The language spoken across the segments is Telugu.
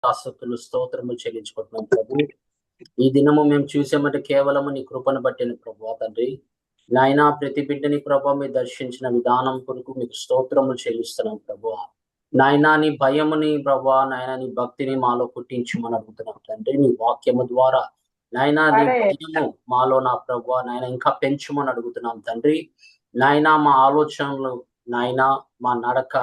ఆసక్తులు స్తోత్రము చెల్లించుకుంటున్నాం ప్రభు. ఈ దినము మేము చూసామంటే కేవలము నీ కృపను బట్టిన ప్రభు తండ్రి. నాయన ప్రతి బిడ్డని ప్రభు మీరు దర్శించిన విధానం కొరకు మీకు స్తోత్రము చెల్లిస్తున్నాం ప్రభు. నాయన నీ భయముని ప్రభు, నాయన నీ భక్తిని మాలో పుట్టించమని అడుగుతున్నాం తండ్రి. నీ వాక్యము ద్వారా నాయన నీ భయము మాలో నా ప్రభు నాయన ఇంకా పెంచుమని అడుగుతున్నాం తండ్రి. నాయన మా ఆలోచనలు, నాయన మా నడక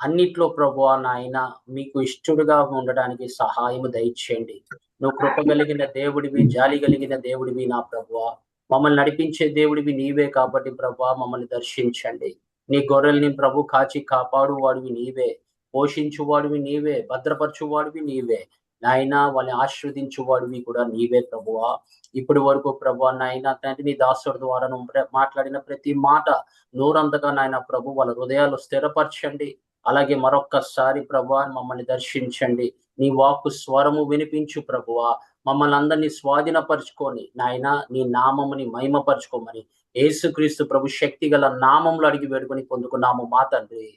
అన్నిట్లో ప్రభు నాయన మీకు ఇష్టడుగా ఉండడానికి సహాయము దయచేయండి. నువ్వు కృప కలిగిన దేవుడివి, జాలి కలిగిన దేవుడివి నా ప్రభువా. మమ్మల్ని నడిపించే దేవుడివి నీవే కాబట్టి ప్రభు మమ్మల్ని దర్శించండి. నీ గొర్రెల్ని ప్రభు కాచి కాపాడు వాడివి నీవే, పోషించువాడివి నీవే, భద్రపరచువాడివి నీవే నాయన. వాళ్ళని ఆశీర్వదించువాడివి కూడా నీవే ప్రభువా. ఇప్పటి వరకు ప్రభు నాయన తండ్రి నీ దాసుడి ద్వారా నువ్వు మాట్లాడిన ప్రతి మాట నూరంతగా నాయన ప్రభు వాళ్ళ హృదయాలు స్థిరపరచండి. అలాగే మరొక్కసారి ప్రభువా మమ్మల్ని దర్శించండి. నీ వాక్కు స్వరము వినిపించు ప్రభువా. మమ్మల్ని అందరినీ స్వాధీనపరుచుకొని నాయన నీ నామముని మహిమపరచుకోమని యేసుక్రీస్తు ప్రభు శక్తి గల నామంలో అడిగి వేడుకొని పొందుకున్నాము మా తండ్రి.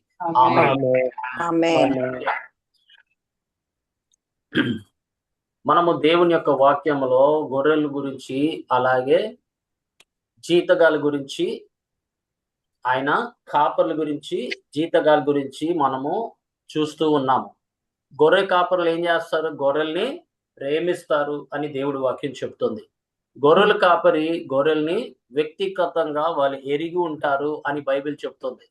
మనము దేవుని యొక్క వాక్యంలో గొర్రెల గురించి అలాగే జీతగాల గురించి, ఆయన కాపర్ల గురించి, జీతగాల గురించి మనము చూస్తూ ఉన్నాము. గొర్రె కాపర్లు ఏం చేస్తారు? గొర్రెల్ని ప్రేమిస్తారు అని దేవుడి వాక్యం చెప్తుంది. గొర్రెల కాపరి గొర్రెల్ని వ్యక్తిగతంగా వాళ్ళు ఎరిగి ఉంటారు అని బైబిల్ చెప్తుంది.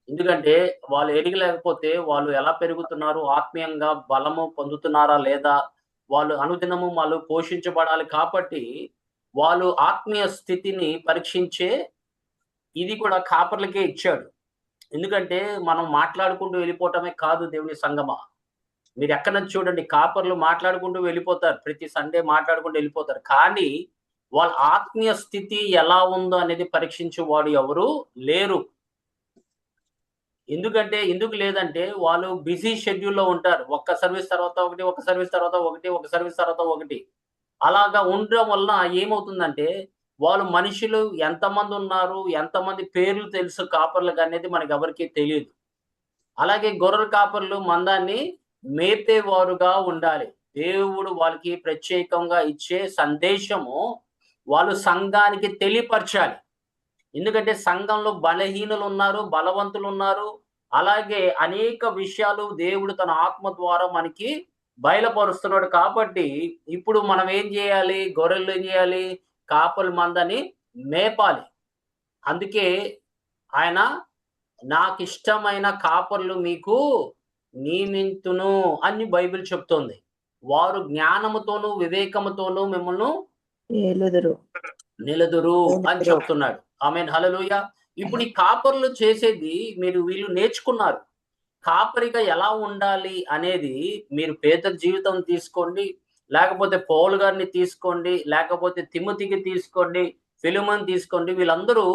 ఎందుకంటే వాళ్ళు ఎరగలేకపోతే వాళ్ళు ఎలా పెరుగుతున్నారు, ఆత్మీయంగా బలము పొందుతున్నారా లేదా, వాళ్ళు అనుదినము వాళ్ళు పోషించబడాలి. కాబట్టి వాళ్ళు ఆత్మీయ స్థితిని పరీక్షించే ఇది కూడా కాపర్లకే ఇచ్చాడు. ఎందుకంటే మనం మాట్లాడుకుంటూ వెళ్ళిపోవటమే కాదు దేవుని సంగమా. మీరు ఎక్కడ నుంచి చూడండి, కాపర్లు మాట్లాడుకుంటూ వెళ్ళిపోతారు, ప్రతి సండే మాట్లాడుకుంటూ వెళ్ళిపోతారు. కానీ వాళ్ళ ఆత్మీయ స్థితి ఎలా ఉందో అనేది పరీక్షించేవాడు ఎవరు లేరు. ఎందుకు లేదంటే వాళ్ళు బిజీ షెడ్యూల్లో ఉంటారు. ఒక్క సర్వీస్ తర్వాత ఒకటి, ఒక సర్వీస్ తర్వాత ఒకటి, ఒక సర్వీస్ తర్వాత ఒకటి. అలాగా ఉండడం వల్ల ఏమవుతుందంటే వాళ్ళు మనుషులు ఎంతమంది ఉన్నారు, ఎంతమంది పేర్లు తెలుసు కాపర్లకు అనేది మనకి ఎవరికీ తెలియదు. అలాగే గొర్రెల కాపర్లు మందాన్ని మేపేవారుగా ఉండాలి. దేవుడు వాళ్ళకి ప్రత్యేకంగా ఇచ్చే సందేశము వాళ్ళు సంఘానికి తెలియపరచాలి. ఎందుకంటే సంఘంలో బలహీనులు ఉన్నారు, బలవంతులు ఉన్నారు. అలాగే అనేక విషయాలు దేవుడు తన ఆత్మ ద్వారా మనకి బయలుపరుస్తున్నాడు. కాబట్టి ఇప్పుడు మనం ఏం చేయాలి? గొర్రెలు ఏం చేయాలి? కాపల మందని మేపాలి. అందుకే ఆయన నాకు ఇష్టమైన కాపర్లు మీకు నియమింతును అని బైబిల్ చెప్తోంది. వారు జ్ఞానముతోనూ వివేకముతోనూ మిమ్మల్ని నిలదురు అని చెప్తున్నాడు. ఆమేన్, హల్లెలూయా. ఇప్పుడు ఈ కాపర్లు చేసేది వీళ్ళు నేర్చుకున్నారు. కాపరిగా ఎలా ఉండాలి అనేది మీరు పేతురు జీవితం తీసుకోండి, లేకపోతే పౌలు గారిని తీసుకోండి, లేకపోతే తిమోతికి తీసుకోండి, ఫిలెమోను తీసుకోండి. వీళ్ళందరూ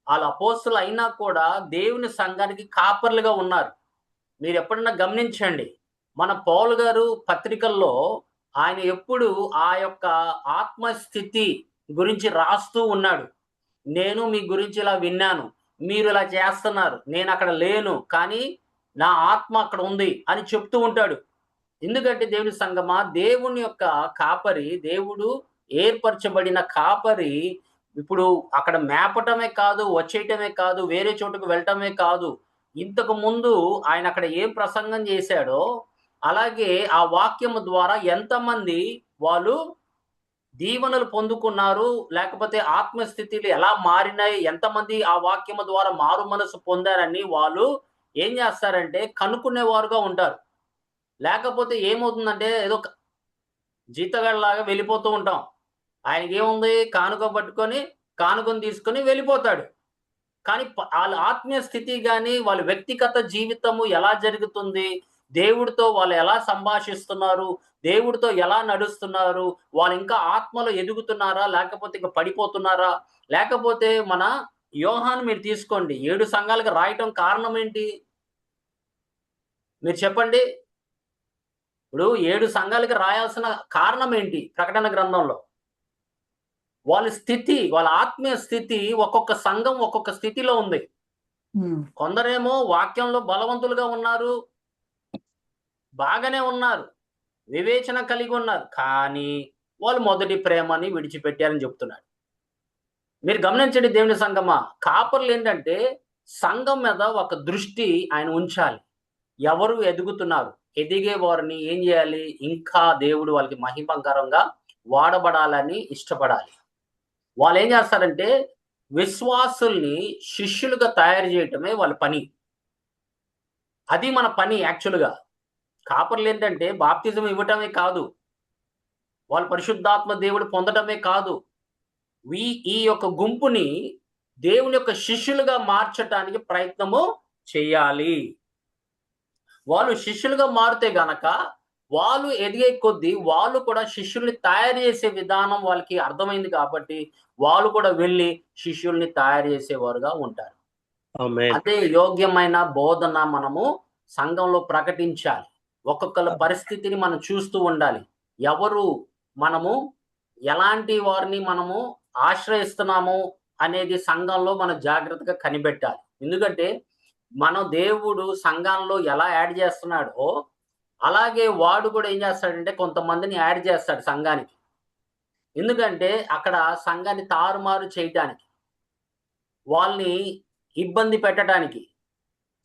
వాళ్ళ అపోస్తలు అయినా కూడా దేవుని సంఘానికి కాపర్లుగా ఉన్నారు. మీరు ఎప్పుడన్నా గమనించండి, మన పౌలు గారు పత్రికల్లో ఆయన ఎప్పుడు ఆ యొక్క ఆత్మస్థితి గురించి రాస్తూ ఉన్నాడు. నేను మీ గురించి ఇలా విన్నాను, మీరు ఇలా చేస్తున్నారు, నేను అక్కడ లేను కానీ నా ఆత్మ అక్కడ ఉంది అని చెప్తూ ఉంటాడు. ఎందుకంటే దేవుని సంగమా, దేవుని యొక్క కాపరి, దేవుడు ఏర్పరచబడిన కాపరి ఇప్పుడు అక్కడ మేపటమే కాదు, వచ్చేయటమే కాదు, వేరే చోటుకు వెళ్ళటమే కాదు. ఇంతకు ముందు ఆయన అక్కడ ఏం ప్రసంగం చేశాడో అలాగే ఆ వాక్యము ద్వారా ఎంతమంది వాళ్ళు దీవెనలు పొందుకున్నారు, లేకపోతే ఆత్మస్థితిలు ఎలా మారినాయి, ఎంతమంది ఆ వాక్యము ద్వారా మారు మనసు పొందారని వాళ్ళు ఏం చేస్తారంటే కనుక్కునేవారుగా ఉంటారు. లేకపోతే ఏమవుతుందంటే ఏదో జీతగాళ్ళలాగా వెళ్ళిపోతూ ఉంటాం. ఆయనకి ఏముంది, కానుక పట్టుకొని కానుకను తీసుకొని వెళ్ళిపోతాడు. కానీ వాళ్ళ ఆత్మీయ స్థితి కానీ వాళ్ళ వ్యక్తిగత జీవితము ఎలా జరుగుతుంది, దేవుడితో వాళ్ళు ఎలా సంభాషిస్తున్నారు, దేవుడితో ఎలా నడుస్తున్నారు, వాళ్ళు ఇంకా ఆత్మలో ఎదుగుతున్నారా, లేకపోతే ఇంకా పడిపోతున్నారా, లేకపోతే మన యోహాను మీరు తీసుకోండి, 7 సంఘాలకు రాయటం కారణం ఏంటి మీరు చెప్పండి? ఇప్పుడు 7 సంఘాలకి రాయాల్సిన కారణం ఏంటి? ప్రకటన గ్రంథంలో వాళ్ళ స్థితి, వాళ్ళ ఆత్మీయ స్థితి ఒక్కొక్క సంఘం ఒక్కొక్క స్థితిలో ఉంది. కొందరేమో వాక్యంలో బలవంతులుగా ఉన్నారు, బాగానే ఉన్నారు. వివేచన కలిగి ఉన్నారు, కానీ వాళ్ళు మొదటి ప్రేమని విడిచిపెట్టారని చెప్తున్నాడు. మీరు గమనించండి దేవుని సంఘమా, కాపర్లు ఏంటంటే సంఘం మీద ఒక దృష్టి ఆయన ఉంచాలి. ఎవరు ఎదుగుతున్నారు, ఎదిగే వారిని ఏం చేయాలి, ఇంకా దేవుడు వాళ్ళకి మహిమకరంగా వాడబడాలని ఇష్టపడాలి. వాళ్ళు ఏం చేస్తారంటే విశ్వాసుల్ని శిష్యులుగా తయారు చేయటమే వాళ్ళ పని. అది మన పని యాక్చువల్గా. కాపర్లు ఏంటంటే బాప్తిజం ఇవ్వటమే కాదు, వాళ్ళు పరిశుద్ధాత్మ దేవుడు పొందటమే కాదు, ఈ యొక్క గుంపుని దేవుని యొక్క శిష్యులుగా మార్చటానికి ప్రయత్నము చేయాలి. వాళ్ళు శిష్యులుగా మారితే గనక వాళ్ళు ఎదిగే కొద్దీ వాళ్ళు కూడా శిష్యుల్ని తయారు చేసే విధానం వాళ్ళకి అర్థమైంది కాబట్టి వాళ్ళు కూడా వెళ్ళి శిష్యుల్ని తయారు చేసేవారుగా ఉంటారు. అదే యోగ్యమైన బోధన మనము సంఘంలో ప్రకటించాలి. ఒక్కొక్కల పరిస్థితిని మనం చూస్తూ ఉండాలి. ఎవరు మనము ఎలాంటి వారిని మనము ఆశ్రయిస్తున్నాము అనేది సంఘంలో మనం జాగ్రత్తగా కనిపెట్టాలి. ఎందుకంటే మనం దేవుడు సంఘంలో ఎలా యాడ్ చేస్తున్నాడో అలాగే వాడు కూడా ఏం చేస్తాడంటే కొంతమందిని యాడ్ చేస్తాడు సంఘానికి. ఎందుకంటే అక్కడ సంఘాన్ని తారుమారు చేయటానికి, వాళ్ళని ఇబ్బంది పెట్టడానికి.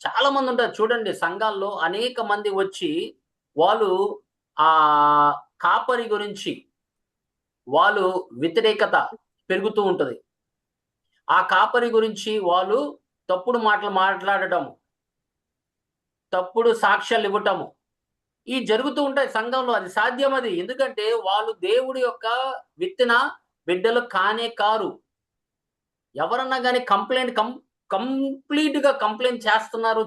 చాలా మంది ఉంటారు చూడండి సంఘాల్లో, అనేక మంది వచ్చి వాళ్ళు ఆ కాపరి గురించి వాళ్ళు వ్యతిరేకత పెరుగుతూ ఉంటుంది. ఆ కాపరి గురించి వాళ్ళు తప్పుడు మాటలు మాట్లాడటము, తప్పుడు సాక్ష్యాలు ఇవ్వటము, ఈ జరుగుతూ ఉంటాయి సంఘంలో. అది సాధ్యం అది. ఎందుకంటే వాళ్ళు దేవుడి యొక్క విత్తన బిడ్డలు కానే కారు. ఎవరన్నా కానీ కంప్లీట్ గా కంప్లైంట్ చేస్తున్నారు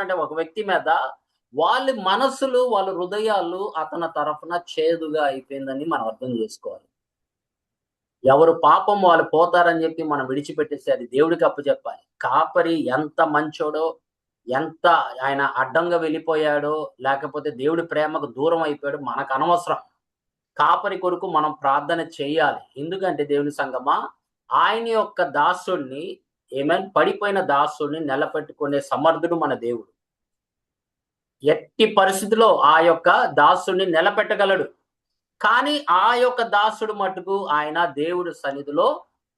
అంటే ఒక వ్యక్తి మీద, వాళ్ళ మనసులు వాళ్ళ హృదయాలు అతని తరఫున చేదుగా అయిపోయిందని మనం అర్థం చేసుకోవాలి. ఎవరు పాపం వాళ్ళు పోతారని చెప్పి మనం విడిచిపెట్టేసి అది దేవుడికి అప్పచెప్పాలి. కాపరి ఎంత మంచోడో, ఎంత ఆయన అడ్డంగా వెళ్ళిపోయాడో, లేకపోతే దేవుడి ప్రేమకు దూరం అయిపోయాడో మనకు అనవసరం. కాపరి కొరకు మనం ప్రార్థన చేయాలి. ఎందుకంటే దేవుని సంఘమా, ఆయన యొక్క దాసుడిని పడిపోయిన దాసుడిని నిలబెట్టుకునే సమర్థుడు మన దేవుడు. ఎట్టి పరిస్థితిలో ఆ యొక్క దాసుడిని నిలబెట్టగలడు. కానీ ఆ యొక్క దాసుడు మటుకు ఆయన దేవుడి సన్నిధిలో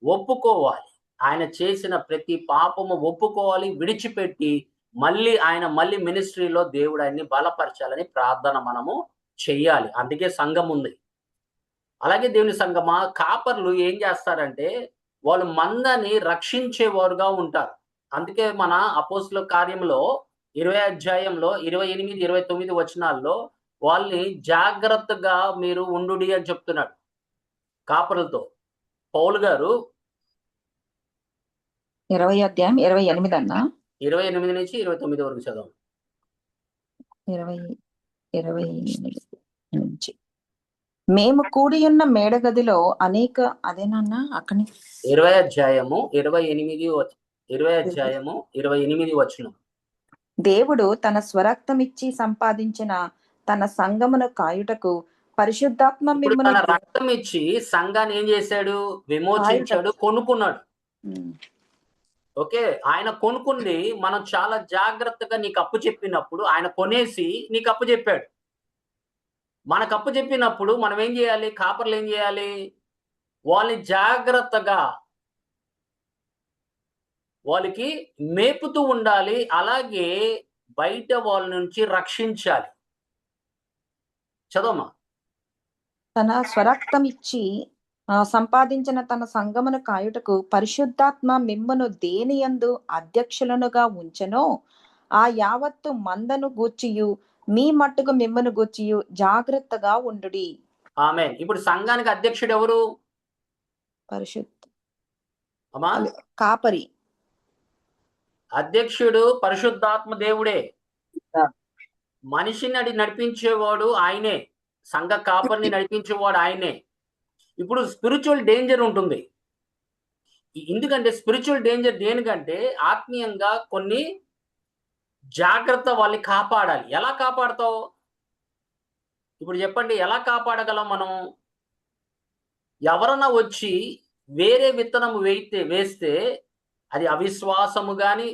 ఒప్పుకోవాలి. ఆయన చేసిన ప్రతి పాపము ఒప్పుకోవాలి, విడిచిపెట్టి మళ్ళీ మినిస్ట్రీలో దేవుడు ఆయన్ని బలపరచాలని ప్రార్థన మనము చెయ్యాలి. అందుకే సంఘం ఉంది. అలాగే దేవుని సంఘమా, కాపర్లు ఏం చేస్తారంటే వాళ్ళు మందని రక్షించేవారుగా ఉంటారు. అందుకే మన అపోస్తుల కార్యంలో 20 అధ్యాయంలో 28, 29 వచనాల్లో వాళ్ళని జాగ్రత్తగా మీరు ఉండుడి అని చెప్తున్నాడు కాపరులతో. పౌలు గారు 20 అధ్యాయం 28 అన్న 28 నుంచి 29 వరకు చదవండి. 28 నుంచి మేము కూడి ఉన్న మేడగదిలో అనేక అదేనన్నా అక్కడి 20 అధ్యాయము 28 వచనం. దేవుడు తన స్వరక్తమిచ్చి సంపాదించిన తన సంఘమును కాయుటకు పరిశుద్ధాత్మ తన రక్తం ఇచ్చి సంఘాన్ని ఏం చేశాడు, విమోచించాడు, కొనుక్కున్నాడు. ఓకే, ఆయన కొనుక్కుంది మనం చాలా జాగ్రత్తగా నీకు అప్పు చెప్పినప్పుడు ఆయన కొనేసి నీకు అప్పు చెప్పాడు. మనకు అప్పు చెప్పినప్పుడు మనం ఏం చేయాలి, కాపర్లు ఏం చేయాలి, వాళ్ళని జాగ్రత్తగా వాళ్ళకి మేపుతూ ఉండాలి. అలాగే బయట వాళ్ళ నుంచి రక్షించాలి. చదవమా. తన స్వరక్తం ఇచ్చి సంపాదించిన తన సంఘమును కాయుటకు పరిశుద్ధాత్మ మిమ్మును దేనియందు అధ్యక్షులనుగా ఉంచెనో ఆ యావత్తు మందను గూర్చియు మీ మట్టుకు మిమ్మను గూర్చియు జాగ్రత్తగా ఉండుడి. ఆమేన్. ఇప్పుడు సంఘానికి అధ్యక్షుడు ఎవరు? కాపరి. అధ్యక్షుడు పరిశుద్ధాత్మ దేవుడే. మనిషిని నడిపించేవాడు ఆయనే. సంఘ కాపరిని నడిపించేవాడు ఆయనే. ఇప్పుడు స్పిరిచువల్ డేంజర్ ఉంటుంది. ఎందుకంటే స్పిరిచువల్ డేంజర్ దేనికంటే ఆత్మీయంగా కొన్ని జాగ్రత్త వాళ్ళని కాపాడాలి. ఎలా కాపాడతావు? ఇప్పుడు చెప్పండి, ఎలా కాపాడగలం మనం? ఎవరన్నా వచ్చి వేరే విత్తనం వేస్తే అది అవిశ్వాసము కానీ,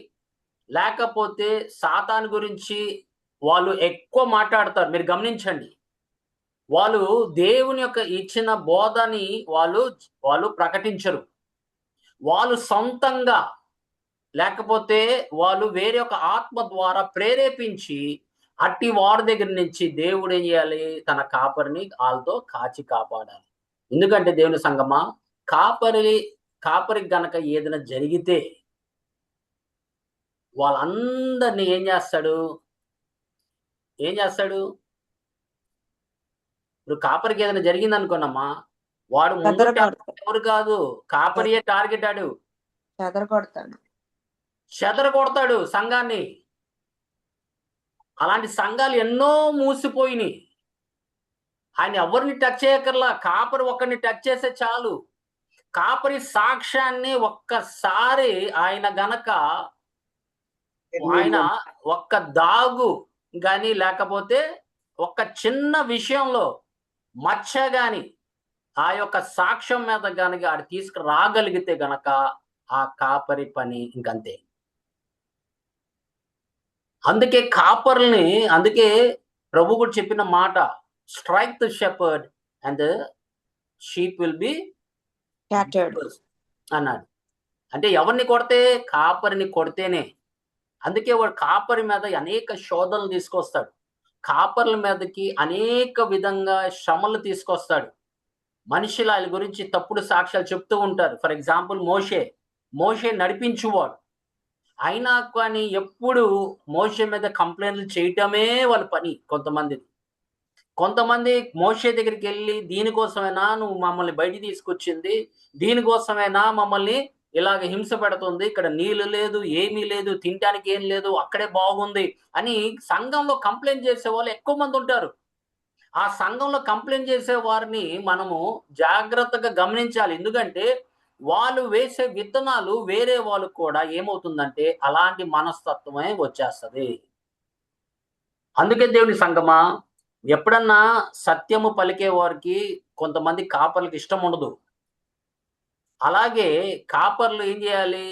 లేకపోతే సాతాను గురించి వాళ్ళు ఎక్కువ మాట్లాడతారు. మీరు గమనించండి. వాళ్ళు దేవుని యొక్క ఇచ్చిన బోధని వాళ్ళు ప్రకటించరు. వాళ్ళు సొంతంగా, లేకపోతే వాళ్ళు వేరే ఒక ఆత్మ ద్వారా ప్రేరేపించి అట్టి వారి దగ్గర నుంచి దేవుడు ఏం చేయాలి? తన కాపరిని వాళ్ళతో కాచి కాపాడాలి. ఎందుకంటే దేవుని సంగమా, కాపరికి గనక ఏదైనా జరిగితే వాళ్ళందరినీ ఏం చేస్తాడు? ఇప్పుడు కాపరికి ఏదైనా జరిగింది అనుకోనమ్మా, వాడు ముందు చెదరగొడతాడు. ఎవరు కాదు, కాపరియే టార్గెట్. ఆడు చెదరగొడతాడు సంఘాన్ని. అలాంటి సంఘాలు ఎన్నో మూసిపోయినాయి. ఆయన ఎవరిని టచ్ చేయక్కర్లా, కాపరి ఒక్కరిని టచ్ చేస్తే చాలు. కాపరి సాక్ష్యాన్ని ఒక్కసారి ఆయన గనక ఒక్క దాగు గాని, లేకపోతే ఒక్క చిన్న విషయంలో మచ్చ గాని ఆ యొక్క సాక్ష్యం మీద గనక ఆడు తీసుకురాగలిగితే గనక ఆ కాపరి పని ఇంకంతే. అందుకే ప్రభు కూడా చెప్పిన మాట, strike the shepherd and the sheep will be అన్నాడు. అంటే ఎవరిని కొడితే? కాపరిని కొడితేనే. అందుకే వాడు కాపరి మీద అనేక శోధనలు తీసుకొస్తాడు. కాపర్ల మీదకి అనేక విధంగా శ్రమలు తీసుకొస్తాడు. మనుషులు ఆయన గురించి తప్పుడు సాక్ష్యాలు చెప్తూ ఉంటారు. ఫర్ ఎగ్జాంపుల్ మోషే నడిపించువాడు. అయినా కానీ ఎప్పుడు మోషే మీద కంప్లైంట్లు చేయటమే వాళ్ళ పని. కొంతమంది మోషే దగ్గరికి వెళ్ళి, దీనికోసమేనా నువ్వు మమ్మల్ని బయటికి తీసుకొచ్చింది? దీనికోసమేనా మమ్మల్ని ఇలాగ హింస పెడుతుంది? ఇక్కడ నీళ్ళు లేదు, ఏమీ లేదు, తినడానికి ఏం లేదు, అక్కడే బాగుంది అని సంఘంలో కంప్లైంట్ చేసే వాళ్ళు ఎక్కువ మంది ఉంటారు. ఆ సంఘంలో కంప్లైంట్ చేసే వారిని మనము జాగ్రత్తగా గమనించాలి. ఎందుకంటే వాళ్ళు వేసే విత్తనాలు వేరే వాళ్ళకు కూడా ఏమవుతుందంటే అలాంటి మనస్తత్వమే వచ్చేస్తుంది. అందుకే దేవుని సంగమా, ఎప్పుడన్నా సత్యము పలికే వారికి కొంతమంది కాపర్లకు ఇష్టం ఉండదు. అలాగే కాపర్లు ఏం చేయాలి?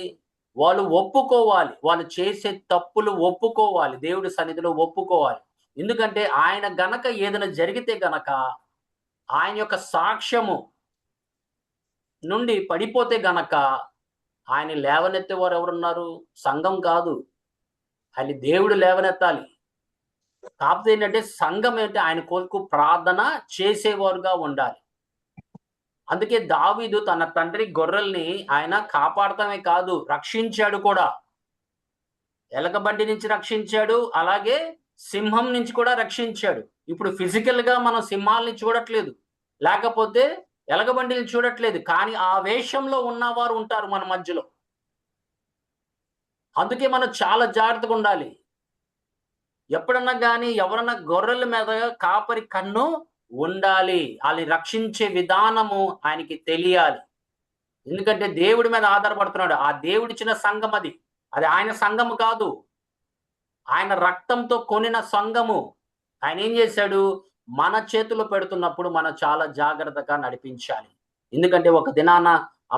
వాళ్ళు ఒప్పుకోవాలి. వాళ్ళు చేసే తప్పులు ఒప్పుకోవాలి. దేవుడి సన్నిధిలో ఒప్పుకోవాలి. ఎందుకంటే ఆయన గనక ఏదైనా జరిగితే గనక, ఆయన యొక్క సాక్ష్యము నుండి పడిపోతే గనక, ఆయన లేవనెత్తేవారు ఎవరున్నారు? సంఘం కాదు, ఆయన దేవుడు లేవనెత్తాలి. కాకపోతే ఏంటంటే సంఘం ఏంటి? ఆయన కొరకు ప్రార్థన చేసేవారుగా ఉండాలి. అందుకే దావీదు తన తండ్రి గొర్రెల్ని ఆయన కాపాడటమే కాదు, రక్షించాడు కూడా. ఎలకబండి నుంచి రక్షించాడు, అలాగే సింహం నుంచి కూడా రక్షించాడు. ఇప్పుడు ఫిజికల్ గా మనం సింహాలని చూడట్లేదు, లేకపోతే ఎలకబండిని చూడట్లేదు, కానీ ఆ వేషంలో ఉన్నవారు ఉంటారు మన మధ్యలో. అందుకే మనం చాలా జాగ్రత్తగా ఉండాలి. ఎప్పుడన్నా కానీ ఎవరన్నా గొర్రెల మీద కాపరి కన్ను ఉండాలి. వాళ్ళని రక్షించే విధానము ఆయనకి తెలియాలి. ఎందుకంటే దేవుడి మీద ఆధారపడుతున్నాడు. ఆ దేవుడిచ్చిన సంఘం అది ఆయన సంఘము కాదు, ఆయన రక్తంతో కొనిన సంఘము. ఆయన ఏం చేశాడు? మన చేతిలో పెడుతున్నప్పుడు మనం చాలా జాగ్రత్తగా నడిపించాలి. ఎందుకంటే ఒక దినాన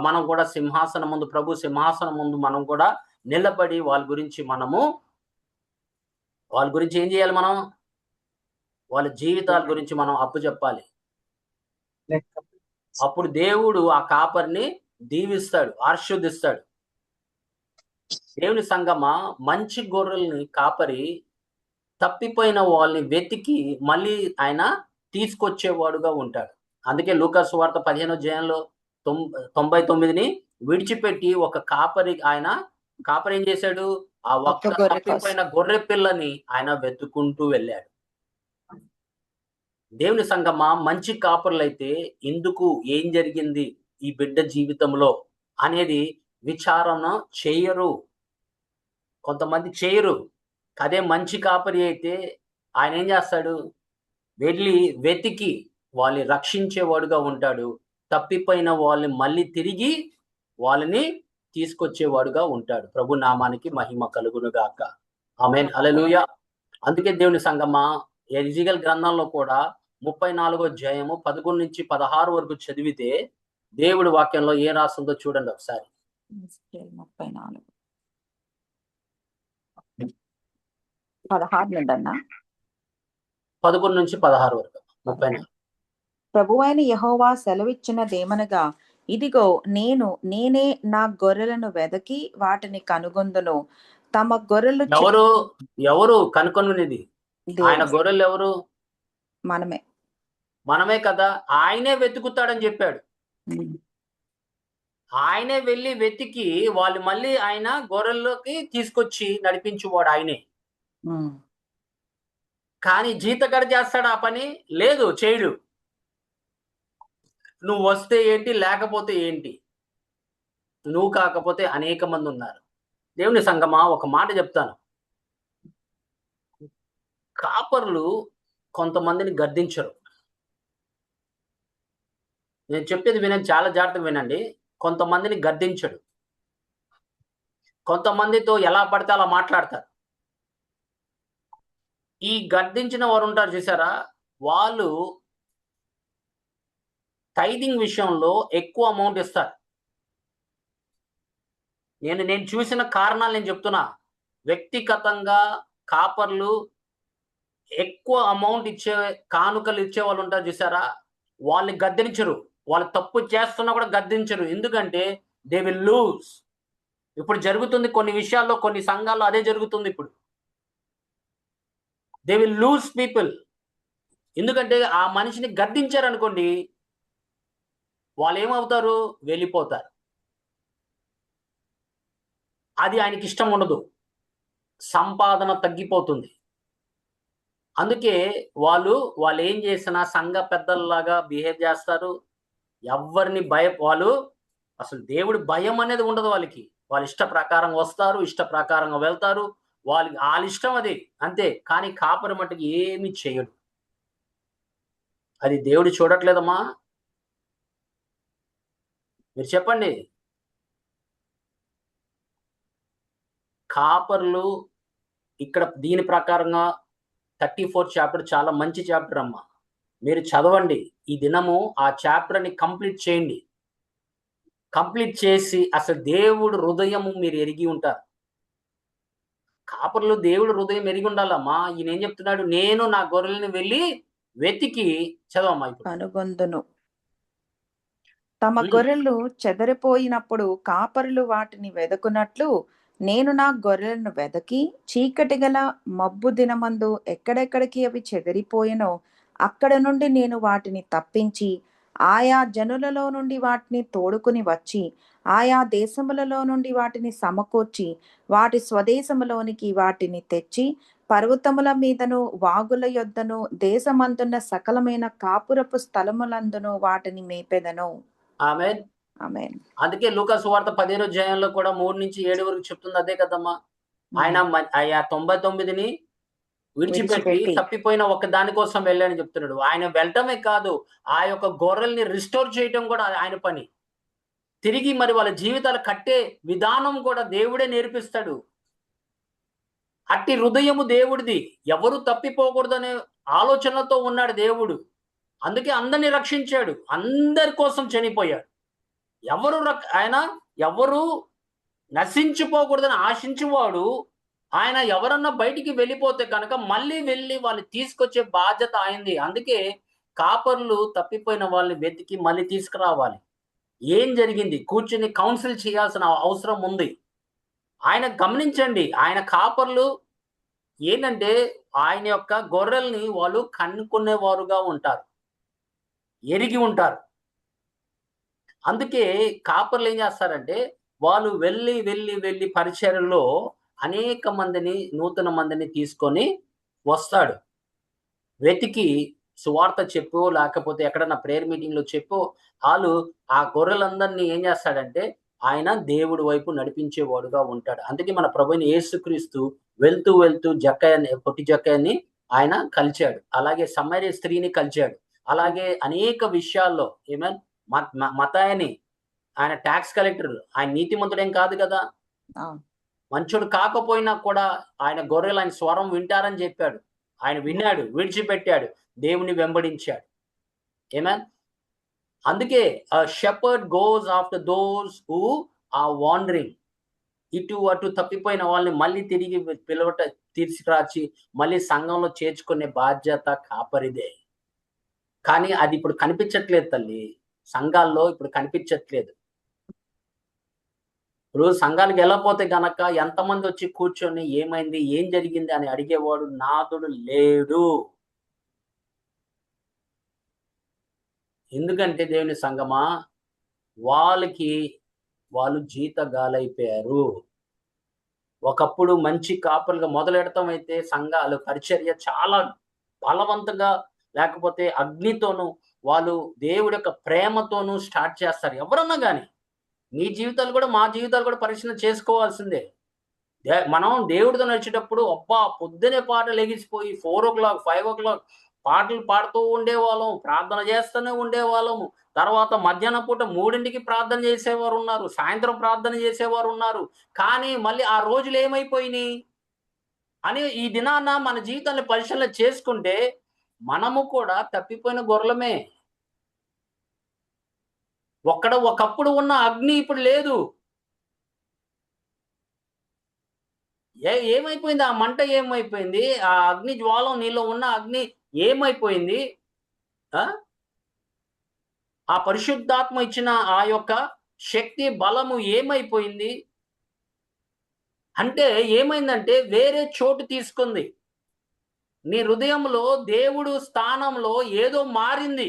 మనం కూడా సింహాసనం ముందు, ప్రభు సింహాసనం ముందు మనం కూడా నిలబడి వాళ్ళ గురించి ఏం చేయాలి? మనం వాళ్ళ జీవితాల గురించి మనం అప్పచెప్పాలి. అప్పుడు దేవుడు ఆ కాపరిని దీవిస్తాడు, ఆశీర్వదిస్తాడు. దేవుని సంగమా, మంచి గొర్రెల్ని కాపరి తప్పిపోయిన వాళ్ళని వెతికి మళ్ళీ ఆయన తీసుకొచ్చేవాడుగా ఉంటాడు. అందుకే లూకా సువార్త 15వ అధ్యాయంలో 99ని విడిచిపెట్టి ఒక కాపరి ఏం చేశాడు? ఆ ఒక్క తప్పిపోయిన గొర్రె పిల్లని ఆయన వెతుక్కుంటూ వెళ్ళాడు. దేవుని సంగమా, మంచి కాపరులైతే ఎందుకు, ఏం జరిగింది ఈ బిడ్డ జీవితంలో అనేది విచారణ చేయరు. కొంతమంది చేయరు. అదే మంచి కాపరి అయితే ఆయన ఏం చేస్తాడు? వెళ్ళి వెతికి వాళ్ళని రక్షించేవాడుగా ఉంటాడు. తప్పిపోయిన వాళ్ళని మళ్ళీ తిరిగి వాళ్ళని తీసుకొచ్చేవాడుగా ఉంటాడు. ప్రభు నామానికి మహిమ కలుగును గాక. ఆమేన్, హల్లెలూయా. అందుకే దేవుని సంగమా, ఎజెకియెల్ గ్రంథంలో కూడా 34వ అధ్యాయము 11 నుంచి 16 వరకు చదివితే దేవుడి వాక్యంలో ఏం రాస్తుందో చూడండి ఒకసారి. 16 నుండి అన్నా, 11 నుంచి 16 వరకు. 34. ప్రభువైన యెహోవా సెలవిచ్చినదేమనగా, ఇదిగో నేనే నా గొర్రెలను వెదకి వాటిని కనుగొందును. తమ గొర్రెలు ఎవరు కనుకొనున్నది? ఆయన దేవుడు, గొర్రెలు ఎవరు? మనమే. మనమే కదా. ఆయనే వెతుకుతాడని చెప్పాడు. ఆయనే వెళ్ళి వెతికి వాళ్ళు మళ్ళీ ఆయన గొర్రెల్లోకి తీసుకొచ్చి నడిపించువాడు ఆయనే. కానీ జీతగాడ చేస్తాడు ఆ పని? లేదు, చేయడు. నువ్వు వస్తే ఏంటి, లేకపోతే ఏంటి? నువ్వు కాకపోతే అనేక మంది ఉన్నారు. దేవుని సంగమా, ఒక మాట చెప్తాను. కాపర్లు కొంతమందిని గద్దించరు. నేను చెప్పేది వినండి, చాలా జాగ్రత్తగా వినండి. కొంతమందిని గద్దించడు. కొంతమందితో ఎలా పడితే అలా మాట్లాడతారు. ఈ గద్దించిన వారు ఉంటారు చూసారా, వాళ్ళు టైదింగ్ విషయంలో ఎక్కువ అమౌంట్ ఇస్తారు. నేను చూసిన కారణాలు నేను చెప్తున్నా. వ్యక్తిగతంగా కాపర్లు ఎక్కువ అమౌంట్ ఇచ్చే, కానుకలు ఇచ్చే వాళ్ళు ఉంటారు చూసారా, వాళ్ళని గద్దించరు. వాళ్ళు తప్పు చేస్తున్నా కూడా గద్దించరు. ఎందుకంటే దే విల్ లూజ్. ఇప్పుడు జరుగుతుంది కొన్ని విషయాల్లో, కొన్ని సంఘాల్లో అదే జరుగుతుంది ఇప్పుడు. They will lose people. ఎందుకంటే ఆ మనిషిని గద్దించారు అనుకోండి, వాళ్ళు ఏమవుతారు? వెళ్ళిపోతారు. అది ఆయనకి ఇష్టం ఉండదు. సంపాదన తగ్గిపోతుంది. అందుకే వాళ్ళు ఏం చేసినా సంఘ పెద్దల్లాగా బిహేవ్ చేస్తారు. ఎవరిని వాళ్ళు అసలు దేవుడి భయం అనేది ఉండదు వాళ్ళకి. వాళ్ళ ఇష్ట ప్రకారం వస్తారు, ఇష్ట ప్రకారంగా వెళ్తారు. వాళ్ళ ఇష్టం అది, అంతే. కానీ కాపరి మట్టుకు ఏమి చేయడు. అది దేవుడు చూడట్లేదమ్మా? మీరు చెప్పండి. కాపర్లు ఇక్కడ దీని ప్రకారంగా 34th చాప్టర్ చాలా మంచి చాప్టర్ అమ్మా. మీరు చదవండి ఈ దినము. ఆ చాప్టర్ని కంప్లీట్ చేయండి. కంప్లీట్ చేసి అసలు దేవుడు హృదయము మీరు ఎరిగి ఉంటారు. కాపర్లు దేవుడు హృదయం ఎరిగి ఉండాలమ్మా. ఈయన ఏం చెప్తున్నాడు? నేను నా గొర్రెలను వెళ్ళి వెతికి, చదవమ్మా ఇప్పుడు. కనుగొందును. తమ గొర్రెలు చెదరిపోయినప్పుడు కాపరులు వాటిని వెదకున్నట్లు నేను నా గొర్రెలను వెదకి చీకటి గల మబ్బు దినమందు ఎక్కడెక్కడికి అవి చెదిరిపోయినో అక్కడ నుండి నేను వాటిని తప్పించి ఆయా జనులలో నుండి వాటిని తోడుకుని వచ్చి ఆయా దేశములలో నుండి వాటిని సమకూర్చి వాటి స్వదేశములోనికి వాటిని తెచ్చి పర్వతముల మీదను వాగుల యొద్దను దేశమందున్న సకలమైన కాపురపు స్థలములందును వాటిని మేపెదను. ఆమేన్. ఆమేన్. అందుకే లూకా సువార్త 15వ అధ్యాయంలో కూడా 3 నుంచి 7 వరకు చెప్తుంది అదే కదమ్మా. ఆయన 99ని విడిచిపెట్టి తప్పిపోయిన ఒక దాని కోసం వెళ్ళాడని చెప్తున్నాడు. ఆయన వెళ్ళటమే కాదు, ఆ యొక్క గొర్రెల్ని రిస్టోర్ చేయటం కూడా ఆయన పని. తిరిగి మరి వాళ్ళ జీవితాలు కట్టే విధానం కూడా దేవుడే నేర్పిస్తాడు. అట్టి హృదయము దేవుడిది. ఎవరు తప్పిపోకూడదనే ఆలోచనలతో ఉన్నాడు దేవుడు. అందుకే అందరిని రక్షించాడు. అందరి కోసం చనిపోయాడు. ఎవరు నశించిపోకూడదని ఆశించేవాడు. ఆయన ఎవరన్నా బయటికి వెళ్ళిపోతే కనుక మళ్ళీ వెళ్ళి వాళ్ళు తీసుకొచ్చే బాధ్యత ఆయనది. అందుకే కాపర్లు తప్పిపోయిన వాళ్ళని వెతికి మళ్ళీ తీసుకురావాలి. ఏం జరిగింది కూర్చుని కౌన్సిల్ చేయాల్సిన అవసరం ఉంది. ఆయన గమనించండి, ఆయన కాపర్లు ఏంటంటే ఆయన యొక్క గొర్రెల్ని వాళ్ళు కన్నుకునేవారుగా ఉంటారు, ఎరిగి ఉంటారు. అందుకే కాపర్లు ఏం చేస్తారంటే వాళ్ళు వెళ్ళి పరిచర్యలో అనేక మందిని, నూతన మందిని తీసుకొని వస్తాడు. వెతికి సువార్త చెప్పు, లేకపోతే ఎక్కడన్నా ప్రేయర్ మీటింగ్ లో చెప్పు, వాళ్ళు ఆ గొర్రెలందరినీ ఏం చేస్తాడంటే ఆయన దేవుడి వైపు నడిపించేవాడుగా ఉంటాడు. అందుకే మన ప్రభువైన యేసుక్రీస్తు వెళ్తూ పొట్టి జక్కయ్యని ఆయన కలిచాడు. అలాగే సమరయ స్త్రీని కలిచాడు. అలాగే అనేక విషయాల్లో మతాయని, ఆయన ట్యాక్స్ కలెక్టర్, ఆయన నీతిమంతుడేం కాదు కదా. మంచోడు కాకపోయినా కూడా ఆయన గొర్రెలు ఆయన స్వరం వింటారని చెప్పాడు. ఆయన విన్నాడు, విడిచిపెట్టాడు, దేవుని వెంబడించాడు. ఏమన్. అందుకే a shepherd goes after those who are wandering. ఇటు అటు తప్పిపోయిన వాళ్ళని మళ్ళీ తిరిగి తీసుకురాచి మళ్ళీ సంఘంలో చేర్చుకునే బాధ్యత కాపరిదే. కానీ అది ఇప్పుడు కనిపించట్లేదు తల్లి. సంఘాల్లో ఇప్పుడు కనిపించట్లేదు. ఇప్పుడు సంఘానికి వెళ్ళకపోతే గనక ఎంతమంది వచ్చి కూర్చొని ఏమైంది? ఏం జరిగింది? అని అడిగేవాడు నాథుడు లేడు. ఎందుకంటే దేవుని సంఘమా, వాళ్ళు జీతగాలైపోయారు. ఒకప్పుడు మంచి కాపరులుగా మొదలెడతాం అయితే సంఘాలు పరిచర్య చాలా బలవంతంగా లేకపోతే అగ్నితోనూ వాళ్ళు దేవుడి యొక్క ప్రేమతోనూ స్టార్ట్ చేస్తారు. ఎవరన్నా గాని. మీ జీవితాలు కూడా మా జీవితాలు కూడా పరీక్షణ చేసుకోవాల్సిందే. మనం దేవుడితో నడిచేటప్పుడు అబ్బా! పొద్దున్నే పాటలు లెగిసిపోయి 4:00, 5:00 పాటలు పాడుతూ ఉండేవాళ్ళం. ప్రార్థన చేస్తూనే ఉండేవాళ్ళము. తర్వాత మధ్యాహ్నం పూట 3కి ప్రార్థన చేసేవారున్నారు. సాయంత్రం ప్రార్థన చేసేవారున్నారు. కానీ మళ్ళీ ఆ రోజులు ఏమైపోయినియి? అని ఈ దినాన మన జీవితాన్ని పరిశీలన చేసుకుంటే మనము కూడా తప్పిపోయిన గొర్రెలమే. ఒకప్పుడు ఉన్న అగ్ని ఇప్పుడు లేదు. ఏమైపోయింది? ఆ మంట ఏమైపోయింది? ఆ అగ్ని జ్వాలం నీలో ఉన్న అగ్ని ఏమైపోయింది? ఆ! ఆ పరిశుద్ధాత్మ ఇచ్చిన ఆ యొక్క శక్తి, బలము ఏమైపోయింది? అంటే ఏమైందంటే వేరే చోటు తీసుకుంది. నీ హృదయంలో దేవుడు స్థానంలో ఏదో మారింది.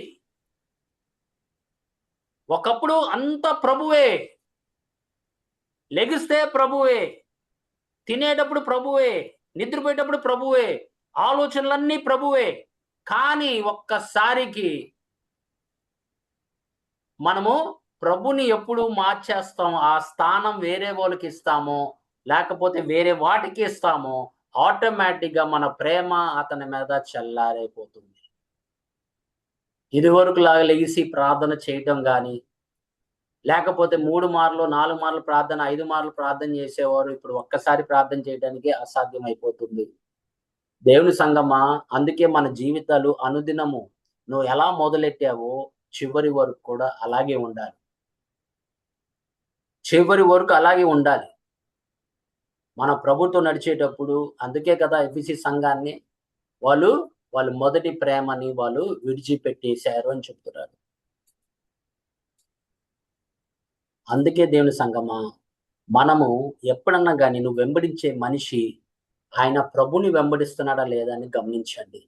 ఒకప్పుడు అంతా ప్రభువే. లెగిస్తే ప్రభువే. తినేటప్పుడు ప్రభువే. నిద్రపోయేటప్పుడు ప్రభువే. ఆలోచనలన్నీ ప్రభువే. కానీ ఒక్కసారికి మనము ప్రభుని ఎప్పుడు మార్చేస్తాం, ఆ స్థానం వేరే వాళ్ళకిస్తామో, లేకపోతే వేరే వాటికి ఇస్తామో, ఆటోమేటిక్‌గా మన ప్రేమ అతని మీద చల్లారైపోతుంది. ఇదివరకులాగా లెగిసి ప్రార్థన చేయటం గాని, లేకపోతే 3 మార్లు, 4 మార్లు ప్రార్థన, 5 మార్లు ప్రార్థన చేసేవారు. ఇప్పుడు ఒక్కసారి ప్రార్థన చేయడానికి అసాధ్యమైపోతుంది. దేవుని సంగమా, అందుకే మన జీవితాలు అనుదినము నువ్వు ఎలా మొదలెట్టావో చివరి వరకు కూడా అలాగే ఉండాలి. చివరి వరకు అలాగే ఉండాలి. మన ప్రభుతో నడిచేటప్పుడు అందుకే కదా ఎఫెసీ సంఘాన్ని వాళ్ళు, వాళ్ళు మొదటి ప్రేమని వాళ్ళు విడిచిపెట్టేశారు అని చెప్తున్నారు. అందుకే దేవుని సంగమా, మనము ఎప్పుడన్నా గాని నువ్వు వెంబడించే మనిషి ఆయన ప్రభుని వెంబడిస్తున్నాడా లేదా అని గమనించండి.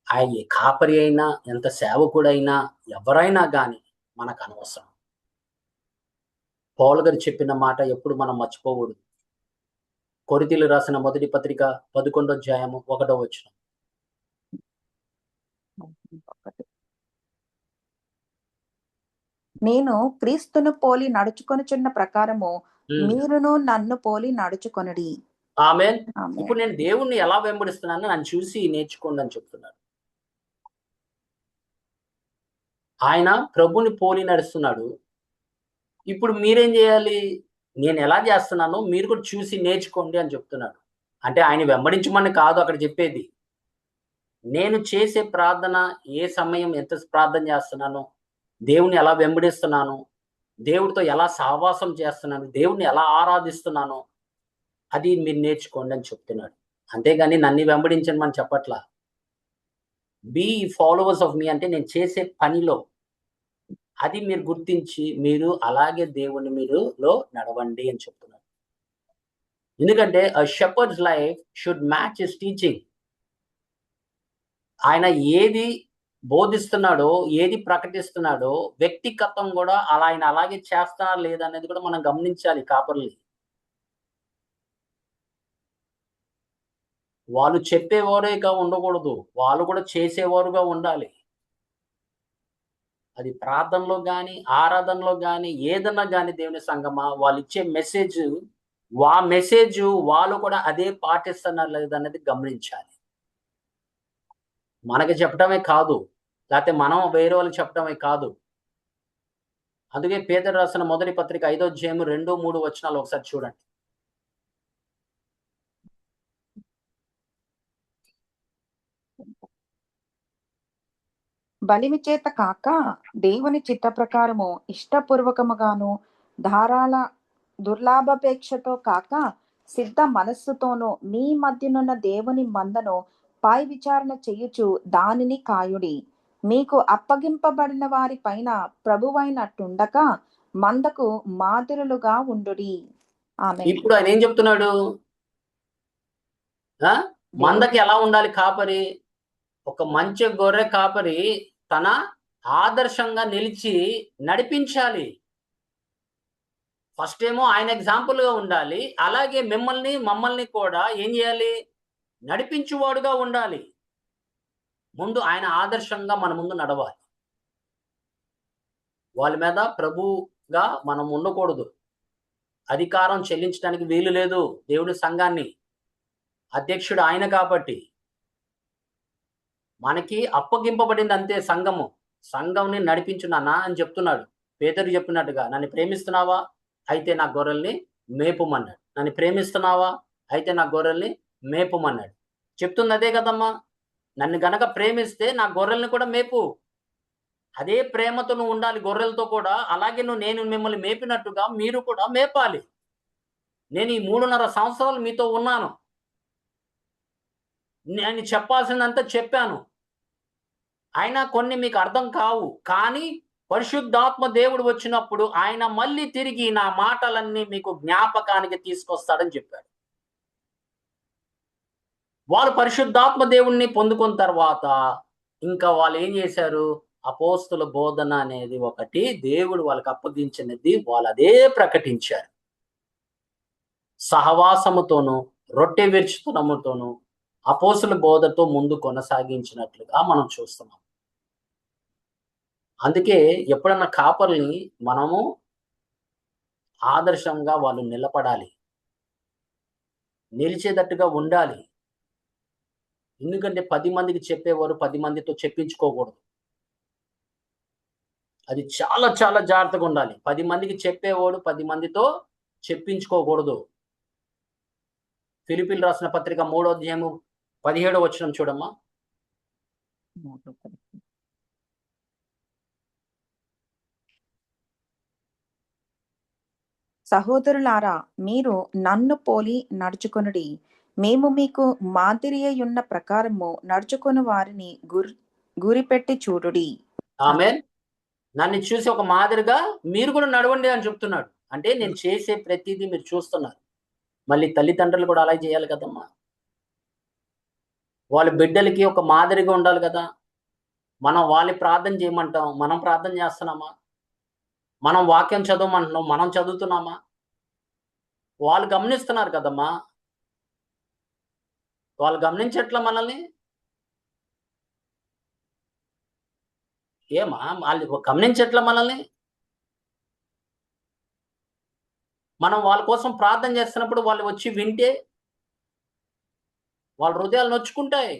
ఆయన ఏ కాపరి అయినా, ఎంత సేవకుడైనా, ఎవరైనా గాని మనకనవసరం. పౌలు గారు చెప్పిన మాట ఎప్పుడు మనం మర్చిపోకూడదు. కొరింథీయులకు రాసిన మొదటి పత్రిక 11వ అధ్యాయము 1వ వచనం. నేను క్రీస్తును పోలి నడుచుకొనుచున్న ప్రకారము హ్మ్. మీరును నన్ను పోలి నడుచుకొనుడి. ఆమేన్. ఆమేన్. ఇప్పుడు నేను దేవుణ్ణి ఎలా వెంబడిస్తున్నానో నన్ను చూసి నేర్చుకోండి అని చెప్తున్నాడు. ఆయన ప్రభుని పోలి నడుస్తున్నాడు. ఇప్పుడు మీరేం చేయాలి? నేను ఎలా చేస్తున్నానో మీరు కూడా చూసి నేర్చుకోండి అని చెప్తున్నాడు. అంటే ఆయన వెంబడించమని కాదు అక్కడ చెప్పేది. నేను చేసే ప్రార్థన ఏ సమయం ఎంత ప్రార్థన చేస్తున్నానో, దేవుణ్ణి ఎలా వెంబడిస్తున్నానో, దేవుడితో ఎలా సహవాసం చేస్తున్నాను, దేవుణ్ణి ఎలా ఆరాధిస్తున్నానో, అది మీరు నేర్చుకోండి అని చెప్తున్నాడు. అంతేగాని నన్ను వెంబడించమని చెప్పట్లా. బీ ఫాలోవర్స్ ఆఫ్ మీ అంటే నేను చేసే పనిలో అది మీరు గుర్తించి మీరు అలాగే దేవుణ్ణి నడవండి అని చెప్తున్నాడు. ఎందుకంటే shepherd's life should match his teaching. ఆయన ఏది బోధిస్తున్నాడో, ఏది ప్రకటిస్తున్నాడో వ్యక్తిగతం కూడా ఆయన అలాగే చేస్తున్నారా లేదా అనేది కూడా మనం గమనించాలి కాపరులు. వాళ్ళు చెప్పేవారేగా ఉండకూడదు. వాళ్ళు కూడా చేసేవారుగా ఉండాలి. అది ప్రార్థనలో గాని, ఆరాధనలో గాని, ఏదన్నా గాని దేవుని సంగమా వాళ్ళిచ్చే మెసేజు వాళ్ళు కూడా అదే పాటిస్తున్నారా లేదా అనేది గమనించాలి. మనకి చెప్పడమే కాదు. లేతే మనం వేరే వాళ్ళకి చెప్పడమే కాదు. అందుకే పేతురు రాసిన మొదటి పత్రిక 5వ అధ్యాయము 2, 3 వచనాలు ఒకసారి చూడండి. బలిమి చేత కాక దేవుని చిత్త ప్రకారము ఇష్టపూర్వకముగాను ధారాళ దుర్లాభాపేక్షతో కాక సిద్ధ మనస్సుతోనూ మీ మధ్యనున్న దేవుని మందను పై విచారణ చెయ్యుచు దానిని కాయుడి. మీకు అప్పగింపబడిన వారి పైన ప్రభువైనట్టుండక మందకు మాదిరులుగా ఉండుడి. ఆమె ఇప్పుడు ఆయన ఏం చెప్తున్నాడు? మందకి ఎలా ఉండాలి కాపరి? ఒక మంచి గొర్రె కాపరి తన ఆదర్శంగా నిలిచి నడిపించాలి. ఫస్ట్ ఏమో ఆయన ఎగ్జాంపుల్ గా ఉండాలి. అలాగే మమ్మల్ని కూడా ఏం చేయాలి? నడిపించువాడుగా ఉండాలి. ముందు ఆయన ఆదర్శంగా మన ముందు నడవాలి. వాళ్ళ మీద ప్రభుగా మనం ఉండకూడదు. అధికారం చెల్లించడానికి వీలు లేదు. దేవుడి సంఘాన్ని అధ్యక్షుడు ఆయన కాబట్టి మనకి అప్పగింపబడింది అంతే సంఘము. సంఘంని నడిపించు నాన్నా అని చెప్తున్నాడు. పేతురు చెప్పినట్టుగా, నన్ను ప్రేమిస్తున్నావా? అయితే నా గొర్రెల్ని మేపుమన్నాడు. నన్ను ప్రేమిస్తున్నావా? అయితే నా గొర్రెల్ని మేపుమన్నాడు. చెప్తుంది అదే కదమ్మా. నన్ను గనక ప్రేమిస్తే నా గొర్రెల్ని కూడా మేపు. అదే ప్రేమతో నువ్వు ఉండాలి గొర్రెలతో కూడా. అలాగే నేను మిమ్మల్ని మేపినట్టుగా మీరు కూడా మేపాలి. నేను ఈ 3.5 సంవత్సరాలు మీతో ఉన్నాను. నేను చెప్పాల్సిందంతా చెప్పాను. అయినా కొన్ని మీకు అర్థం కావు. కానీ పరిశుద్ధాత్మ దేవుడు వచ్చినప్పుడు ఆయన మళ్ళీ తిరిగి నా మాటలన్నీ మీకు జ్ఞాపకానికి తీసుకొస్తాడని చెప్పాడు. వాళ్ళు పరిశుద్ధాత్మ దేవుణ్ణి పొందుకున్న తర్వాత ఇంకా వాళ్ళు ఏం చేశారు? అపోస్తుల బోధన అనేది ఒకటి దేవుడు వాళ్ళకి అప్పగించినది వాళ్ళు అదే ప్రకటించారు. సహవాసముతోనూ రొట్టె విరుచుతనముతోనూ అపోస్తుల బోధతో ముందు కొనసాగించినట్లుగా మనం చూస్తున్నాం. అందుకే ఎప్పుడన్నా కాపర్ని మనము ఆదర్శంగా వాళ్ళు నిలబడాలి, నిలిచేటట్టుగా ఉండాలి. ఎందుకంటే 10 మందికి చెప్పేవారు 10 మందితో చెప్పించుకోకూడదు. అది చాలా చాలా జాగ్రత్తగా ఉండాలి. 10 మందికి చెప్పేవాడు 10 మందితో చెప్పించుకోకూడదు. ఫిలిప్పీయులకు రాసిన పత్రిక 3వ అధ్యాయము 17వ వచనం చూడమ్మా. సహోదరులారా, మీరు నన్ను పోలి నడుచుకొనుడి. మేము మీకు మాదిరియయున్న ప్రకారము నడుచుకొని వారిని గురిపెట్టి చూడుడి. ఆమేన్. నన్ను చూసి ఒక మాదిరిగా మీరు కూడా నడవండి అని చెప్తున్నాడు. అంటే నేను చేసే ప్రతిదీ మీరు చూస్తున్నారు. మళ్ళీ తల్లిదండ్రులు కూడా అలాగే చేయాలి కదమ్మా. వాళ్ళ బిడ్డలకి ఒక మాదిరిగా ఉండాలి కదా. మనం వాళ్ళని ప్రార్థన చేయమంటాం, మనం ప్రార్థన చేస్తున్నామా? మనం వాక్యం చదవమంటున్నాం, మనం చదువుతున్నామా? వాళ్ళు గమనిస్తున్నారు కదమ్మా. వాళ్ళు గమనించట్లా మనల్ని? ఏమా వాళ్ళు గమనించట్లా మనల్ని? మనం వాళ్ళ కోసం ప్రార్థన చేస్తున్నప్పుడు వాళ్ళు వచ్చి వింటే వాళ్ళ హృదయాలు నొచ్చుకుంటాయి.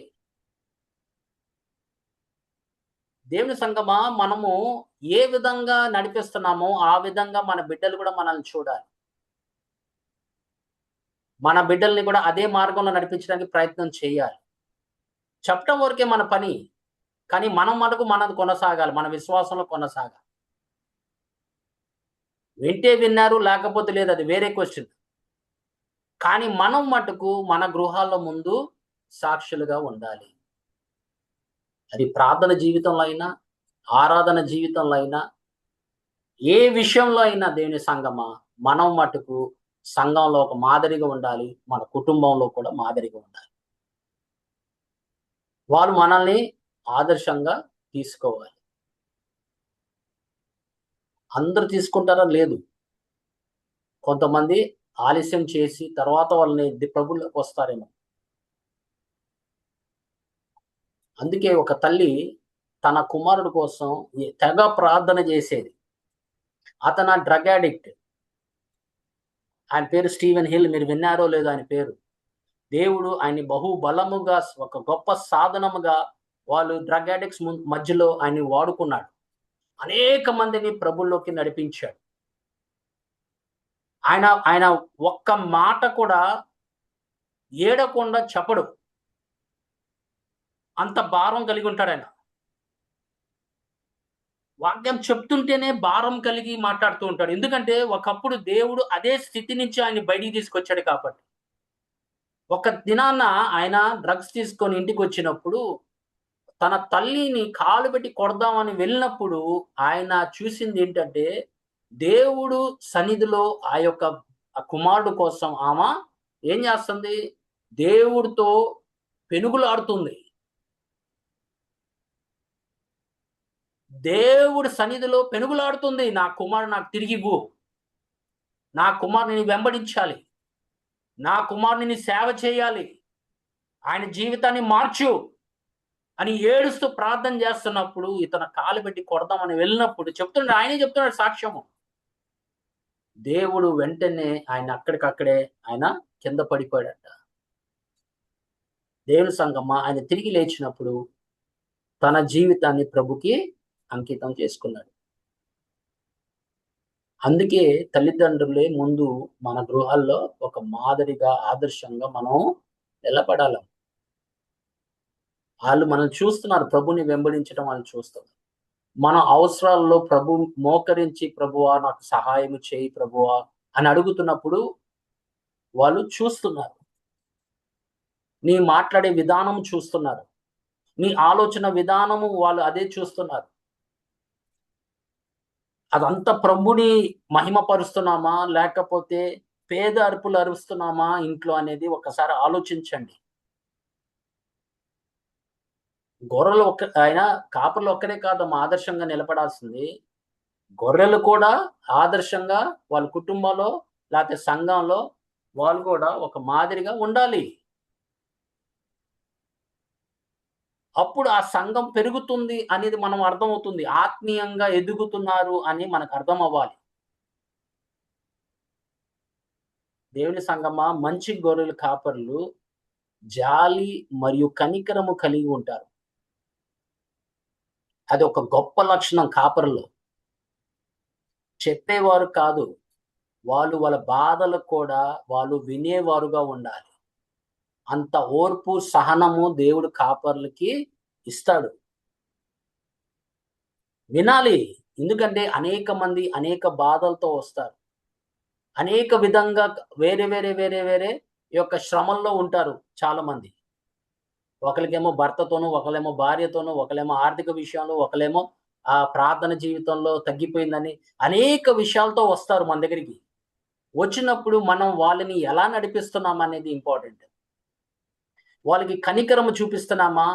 దేవుని సంగమా, మనము ఏ విధంగా నడిపిస్తున్నామో ఆ విధంగా మన బిడ్డలు కూడా మనల్ని చూడాలి. మన బిడ్డల్ని కూడా అదే మార్గంలో నడిపించడానికి ప్రయత్నం చేయాలి. చెప్పటం వరకే మన పని. కానీ మనం మటుకు మనది కొనసాగాలి. మన విశ్వాసంలో కొనసాగాలి. వింటే విన్నారు, లేకపోతే లేదు, అది వేరే క్వశ్చన్. కానీ మనం మటుకు మన గృహాల్లో ముందు సాక్షులుగా ఉండాలి. అది ప్రార్థన జీవితంలో అయినా, ఆరాధన జీవితంలో అయినా, ఏ విషయంలో అయినా దేవుని సంగమా, మనం మటుకు సంఘంలో ఒక మాదిరిగా ఉండాలి. మన కుటుంబంలో కూడా మాదిరిగా ఉండాలి. వాళ్ళు మనల్ని ఆదర్శంగా తీసుకోవాలి. అందరూ తీసుకుంటారా? లేదు. కొంతమంది ఆలస్యం చేసి తర్వాత వాళ్ళని ప్రభువులోకి వస్తారేమో. అందుకే ఒక తల్లి తన కుమారుడు కోసం తెగ ప్రార్థన చేసేది. అతను డ్రగ్ అడిక్ట్. ఆయన పేరు స్టీవెన్ హిల్. మీరు విన్నారో లేదో ఆయన పేరు. దేవుడు ఆయన్ని బహుబలముగా ఒక గొప్ప సాధనముగా వాళ్ళు డ్రగ్ అడిక్ట్స్ మధ్యలో ఆయన్ని వాడుకున్నాడు. అనేక మందిని ప్రభువులోకి నడిపించాడు. ఆయన ఒక్క మాట కూడా ఏడకుండా చెప్పడు. అంత భారం కలిగి ఉంటాడు ఆయన. వాక్యం చెప్తుంటేనే భారం కలిగి మాట్లాడుతూ ఉంటాడు. ఎందుకంటే ఒకప్పుడు దేవుడు అదే స్థితి నుంచి ఆయన బయటికి తీసుకొచ్చాడు కాబట్టి. ఒక దినాన ఆయన డ్రగ్స్ తీసుకొని ఇంటికి వచ్చినప్పుడు తన తల్లిని కాలు పెట్టి కొడదామని వెళ్ళినప్పుడు ఆయన చూసింది ఏంటంటే దేవుడు సన్నిధిలో ఆ కుమారుడు కోసం ఆమె ఏం చేస్తుంది? దేవుడితో పెనుగులాడుతుంది. దేవుడి సన్నిధిలో పెనుగులాడుతుంది. నా కుమారుడు నాకు తిరిగి ఇవ్వు, నా కుమారుని వెంబడించాలి, నా కుమారుని సేవ చేయాలి, ఆయన జీవితాన్ని మార్చు అని ఏడుస్తూ ప్రార్థన చేస్తున్నప్పుడు ఇతను కాలు పెట్టి కొడదామని వెళ్ళినప్పుడు చెప్తున్నాడు, ఆయనే చెప్తున్నాడు సాక్ష్యము. దేవుడు వెంటనే ఆయన అక్కడికక్కడే ఆయన కింద పడిపోయాడట. దేవుని సంగమా, ఆయన తిరిగి లేచినప్పుడు తన జీవితాన్ని ప్రభుకి అంకితం చేసుకున్నాడు. అందుకే తల్లిదండ్రులే ముందు మన గృహాల్లో ఒక మాదిరిగా, ఆదర్శంగా మనం నిలబడాలి. వాళ్ళు మనం చూస్తున్నారు, ప్రభుని వెంబడించడం వాళ్ళు చూస్తున్నారు. మన అవసరాల్లో ప్రభు మోకరించి, ప్రభువా నాకు సహాయం చేయి ప్రభువా అని అడుగుతున్నప్పుడు వాళ్ళు చూస్తున్నారు. నీ మాట్లాడే విధానం చూస్తున్నారు, నీ ఆలోచన విధానము వాళ్ళు అదే చూస్తున్నారు. అదంతా ప్రభుని మహిమపరుస్తున్నామా లేకపోతే పేద అరుపులు అరుస్తున్నామా ఇంట్లో అనేది ఒకసారి ఆలోచించండి. గొర్రెలు ఆయన కాపర్లు ఒక్కడే కాదమ్మా ఆదర్శంగా నిలబడాల్సింది. గొర్రెలు కూడా ఆదర్శంగా వాళ్ళ కుటుంబంలో లేకపోతే సంఘంలో వాళ్ళు కూడా ఒక మాదిరిగా ఉండాలి. అప్పుడు ఆ సంఘం పెరుగుతుంది అనేది మనం అర్థమవుతుంది. ఆత్మీయంగా ఎదుగుతున్నారు అని మనకు అర్థం అవ్వాలి. దేవుని సంఘమా, మంచి గొర్రెల కాపర్లు జాలి మరియు కనికరము కలిగి ఉంటారు. అది ఒక గొప్ప లక్షణం కాపర్లు. చెప్పేవారు కాదు, వాళ్ళ బాధలు కూడా వాళ్ళు వినేవారుగా ఉండాలి. అంత ఓర్పు, సహనము దేవుడు కాపర్లకి ఇస్తాడు. వినాలి. ఎందుకంటే అనేక మంది అనేక బాధలతో వస్తారు. అనేక విధంగా వేరే ఈ యొక్క శ్రమల్లో ఉంటారు చాలా మంది. ఒకరికేమో భర్తతోనూ, ఒకళ్ళేమో భార్యతోనూ, ఒకళ్ళేమో ఆర్థిక విషయంలో, ఒకళ్ళేమో ప్రార్థన జీవితంలో తగ్గిపోయిందని అనేక విషయాలతో వస్తారు మన దగ్గరికి. వచ్చినప్పుడు మనం వాళ్ళని ఎలా నడిపిస్తున్నాం అనేది ఇంపార్టెంట్. వాళ్ళకి కనికరము చూపిస్తున్నామా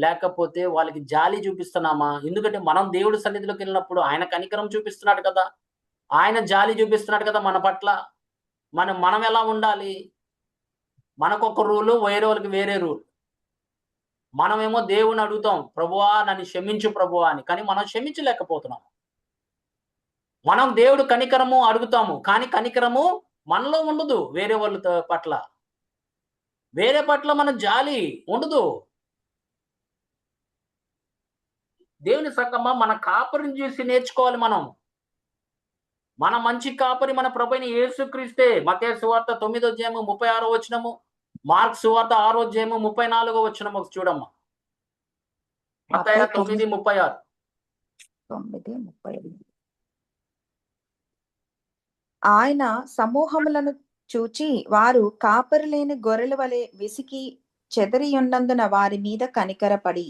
లేకపోతే వాళ్ళకి జాలి చూపిస్తున్నామా? ఎందుకంటే మనం దేవుడి సన్నిధిలోకి వెళ్ళినప్పుడు ఆయన కనికరం చూపిస్తున్నాడు కదా, ఆయన జాలి చూపిస్తున్నాడు కదా మన పట్ల. మనం ఎలా ఉండాలి? మనకొక రూలు, వేరే వాళ్ళకి వేరే రూల్. మనమేమో దేవుని అడుగుతాం, ప్రభువా నన్ను క్షమించు ప్రభువా అని, కానీ మనం క్షమించలేకపోతున్నాం. మనం దేవుడు కనికరము అడుగుతాము, కానీ కనికరము మనలో ఉండదు. వేరే వాళ్ళ పట్ల, వేరే పట్ల మన జాలి ఉండదు. దేవుని సంగమా, మన కాపరిని చూసి నేర్చుకోవాలి మనం. మన మంచి కాపరి మన ప్రభువైన యేసుక్రీస్తే. మత్తయి సువార్త 9వ అధ్యాయము 36వ వచనము, మార్కు సువార్త 6వ అధ్యాయము 34వ వచనము చూడమ్మా. మత్తయి 9:36. 9:36. ఆయన సమూహములను చూచి వారు కాపరి లేని గొర్రెల వలె విసికి చెదరియున్నందున వారి మీద కనికరపడి.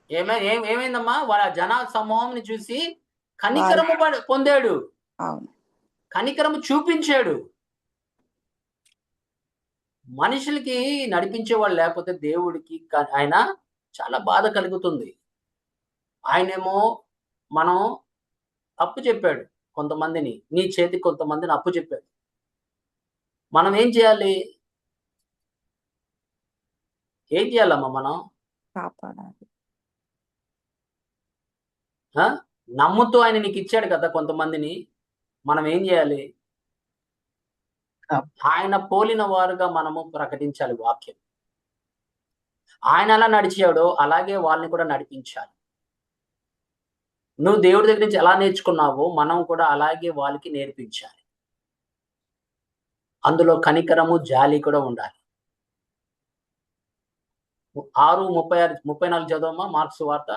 ఏమైందమ్మా? వాళ్ళ జన సమూహంని చూసి కనికరము పొందాడు. అవును, కనికరము చూపించాడు. మనుషులకి నడిపించేవాళ్ళు లేకపోతే దేవుడికి ఆయన చాలా బాధ కలుగుతుంది. ఆయనేమో మనం అప్పు చెప్పాడు కొంతమందిని, నీ చేతికి కొంతమందిని అప్పు చెప్పాడు. మనం ఏం చేయాలి? ఏం చేయాలమ్మా? మనం కాపాడాలి. నమ్ముతూ ఆయన నీకు ఇచ్చాడు కదా కొంతమందిని, మనం ఏం చేయాలి? ఆయన పోలిన వారుగా మనము ప్రకటించాలి వాక్యం. ఆయన ఎలా నడిచాడో అలాగే వాళ్ళని కూడా నడిపించాలి. నువ్వు దేవుడి దగ్గర నుంచి ఎలా నేర్చుకున్నావో మనం కూడా అలాగే వాళ్ళకి నేర్పించాలి. అందులో కనికరము, జాలి కూడా ఉండాలి. 6:34 చదవమ్మా, మార్కు సువార్త